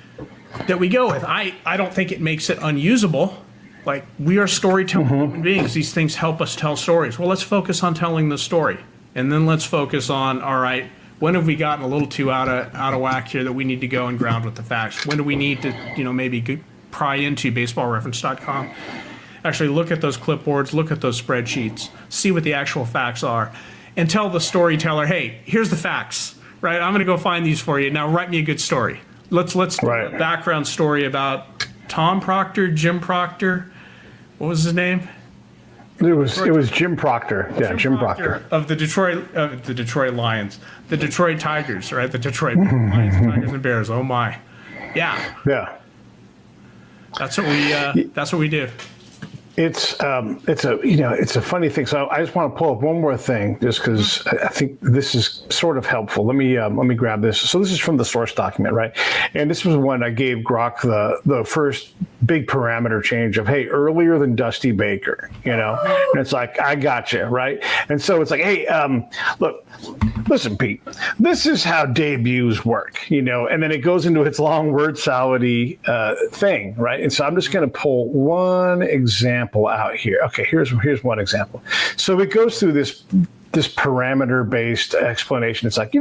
go with. I don't think it makes it unusable. Like, we are storytelling human beings. These things help us tell stories. Well, let's focus on telling the story. And then let's focus on, all right, when have we gotten a little too out of whack here that we need to go and ground with the facts? When do we need to, maybe pry into baseballreference.com? Actually look at those clipboards, look at those spreadsheets, see what the actual facts are, and tell the storyteller, hey, here's the facts, right? I'm going to go find these for you. Now write me a good story. Let's do a background story about Tom Proctor, Jim Proctor. What was his name? It was Jim Proctor. Yeah, Jim Proctor. Of the Detroit Lions, the Detroit Tigers, right? The Detroit Lions, Tigers, and Bears. Oh my, yeah. Yeah. That's what we do. It's a funny thing. So I just want to pull up one more thing, just because I think this is sort of helpful. Let me grab this. So this is from the source document, right? And this was one I gave Grok the first big parameter change of, hey, earlier than Dusty Baker, and it's like, I got you, right? And so it's like, hey, look, listen, Pete, this is how debuts work, and then it goes into its long word salad-y thing, right? And so I'm just going to pull one example out here. Okay, here's one example. So it goes through this parameter-based explanation. It's like,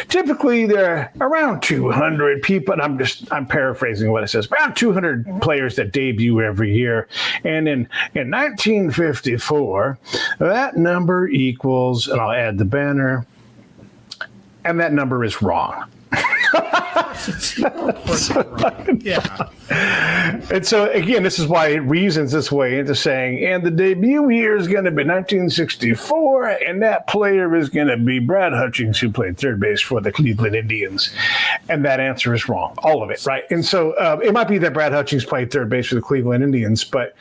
typically there are around 200 people, and I'm paraphrasing what it says, around 200 players that debut every year. And in 1954, that number equals, and I'll add the banner, and that number is wrong. Yeah. And so again, this is why it reasons this way into saying, and the debut year is going to be 1964, and that player is going to be Brad Hutchings, who played third base for the Cleveland Indians. And that answer is wrong, all of it, right? And so it might be that Brad Hutchings played third base for the Cleveland Indians, but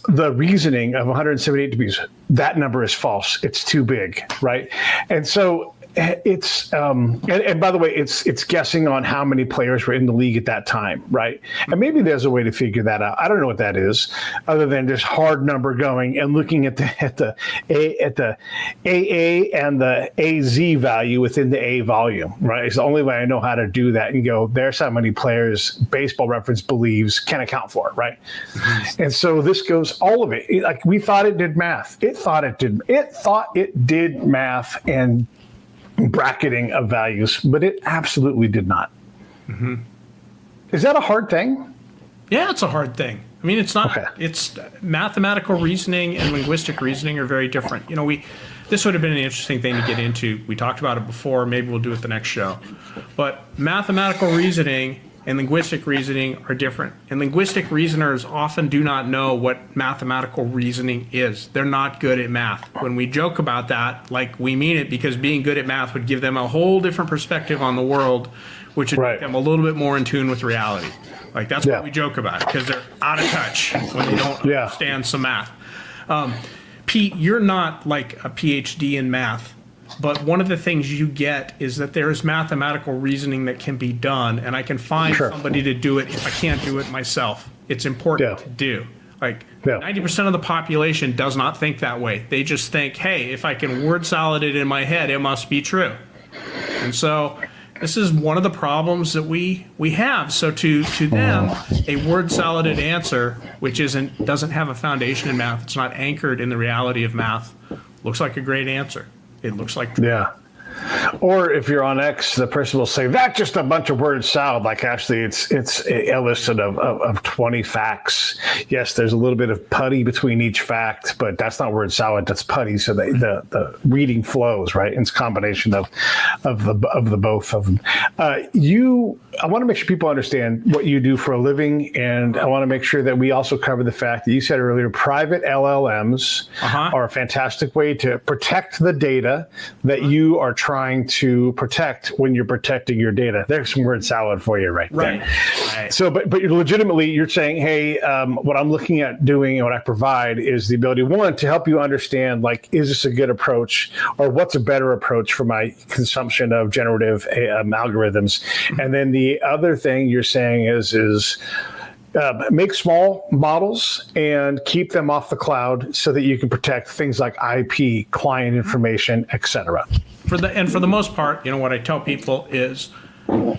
the reasoning of 178 degrees, that number is false. It's too big, right? And so it's and by the way, it's guessing on how many players were in the league at that time, right? And maybe there's a way to figure that out. I don't know what that is, other than just hard number going and looking at the AA and the AZ value within the A volume, right? It's the only way I know how to do that and go, there's how many players Baseball Reference believes can account for, right? Mm-hmm. And so this goes all of it. Like, we thought it did math. It thought it did math and bracketing of values, but it absolutely did not. Mm-hmm. Is that a hard thing? Yeah, it's a hard thing. I mean, it's not. Okay. It's mathematical reasoning and linguistic reasoning are very different. This would have been an interesting thing to get into. We talked about it before. Maybe we'll do it the next show. But mathematical reasoning and linguistic reasoning are different. And linguistic reasoners often do not know what mathematical reasoning is. They're not good at math. When we joke about that, like, we mean it, because being good at math would give them a whole different perspective on the world, which would make them a little bit more in tune with reality. Like, that's what we joke about, because they're out of touch when they don't understand some math. Pete, you're not like a PhD in math. But one of the things you get is that there is mathematical reasoning that can be done, and I can find somebody to do it if I can't do it myself. It's important to do. Like, 90% of the population does not think that way. They just think, hey, if I can word salad it in my head, it must be true. And so this is one of the problems that we have. So to them, a word saladed answer, which doesn't have a foundation in math, it's not anchored in the reality of math, looks like a great answer. It looks like true. Yeah. Or if you're on X, the person will say, that's just a bunch of word salad. Like, actually, it's a list of 20 facts. Yes, there's a little bit of putty between each fact, but that's not word salad. That's putty. So the reading flows, right? It's a combination of the both of them. I want to make sure people understand what you do for a living, and I want to make sure that we also cover the fact that you said earlier, private LLMs are a fantastic way to protect the data that you are trying to protect when you're protecting your data. There's some word salad for you right there. Right. So, but legitimately, you're saying, hey, what I'm looking at doing and what I provide is the ability, one, to help you understand, like, is this a good approach, or what's a better approach for my consumption of generative algorithms? And then the other thing you're saying is make small models and keep them off the cloud so that you can protect things like IP, client information, etc. For the most part, what I tell people is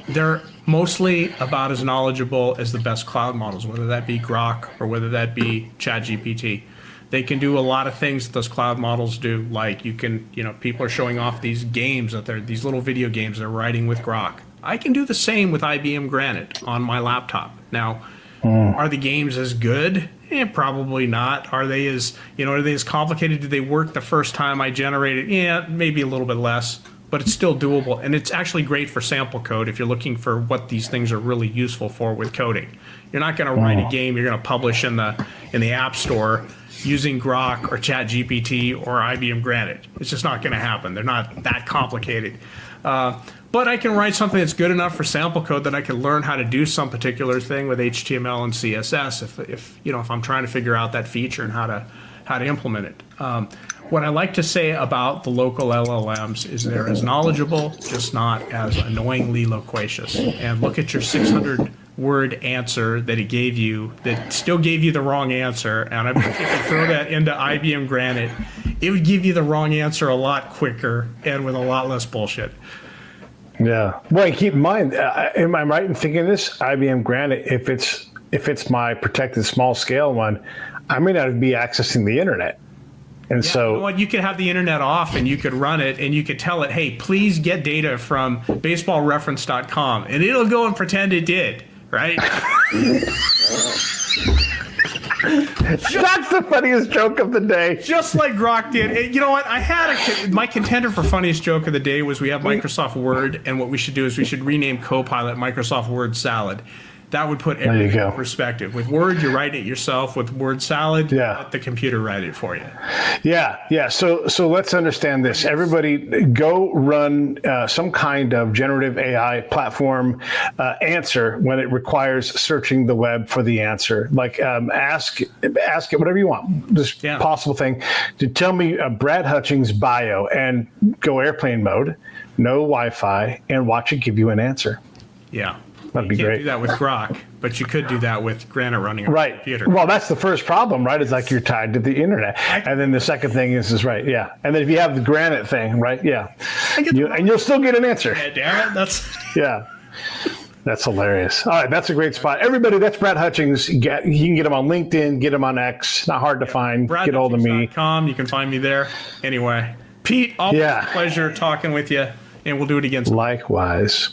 they're mostly about as knowledgeable as the best cloud models, whether that be Grok or whether that be ChatGPT. They can do a lot of things that those cloud models do. Like, people are showing off these games these little video games they're writing with Grok. I can do the same with IBM Granite on my laptop. Now, are the games as good? Probably not. Are they as complicated? Did they work the first time I generated? Yeah, maybe a little bit less. but it's still doable. And it's actually great for sample code if you're looking for what these things are really useful for with coding. You're not going to write a game you're going to publish in the App Store using Grok or ChatGPT or IBM Granite. It's just not going to happen. They're not that complicated. But I can write something that's good enough for sample code that I can learn how to do some particular thing with HTML and CSS if I'm trying to figure out that feature and how to implement it. What I like to say about the local LLMs is they're as knowledgeable, just not as annoyingly loquacious. And look at your 600-word answer that it gave you that still gave you the wrong answer. And I bet if you throw that into IBM Granite, it would give you the wrong answer a lot quicker and with a lot less bullshit. Yeah. Well, keep in mind, am I right in thinking this? IBM Granite, if it's my protected small scale one, I may not be accessing the internet. And so you know what? You could have the internet off and you could run it and you could tell it, hey, please get data from baseballreference.com, and it'll go and pretend it did, right? That's the funniest joke of the day. Just like Grok did. And you know what? My contender for funniest joke of the day was we have Microsoft Word, and what we should do is we should rename Copilot Microsoft Word Salad. That would put everything in perspective. With Word, you write it yourself. With Word Salad, let the computer write it for you. Yeah. So let's understand this. Everybody, go run some kind of generative AI platform answer when it requires searching the web for the answer. Like ask it whatever you want. This possible thing to tell me Brad Hutchings bio and go airplane mode, no Wi-Fi, and watch it give you an answer. Yeah. That'd be great. You can't do that with Grok, but you could do that with Granite running on a computer. Well, that's the first problem, right? It's like you're tied to the internet. And then the second thing is right, yeah. And then if you have the Granite thing, right, yeah. And you'll still get an answer. Yeah, damn it. Yeah. That's hilarious. All right, that's a great spot. Everybody, that's Brad Hutchings. You can get him on LinkedIn, get him on X. Not hard to find. Get hold of me. You can find me there. Anyway, Pete, always a pleasure talking with you, and we'll do it again soon. Likewise.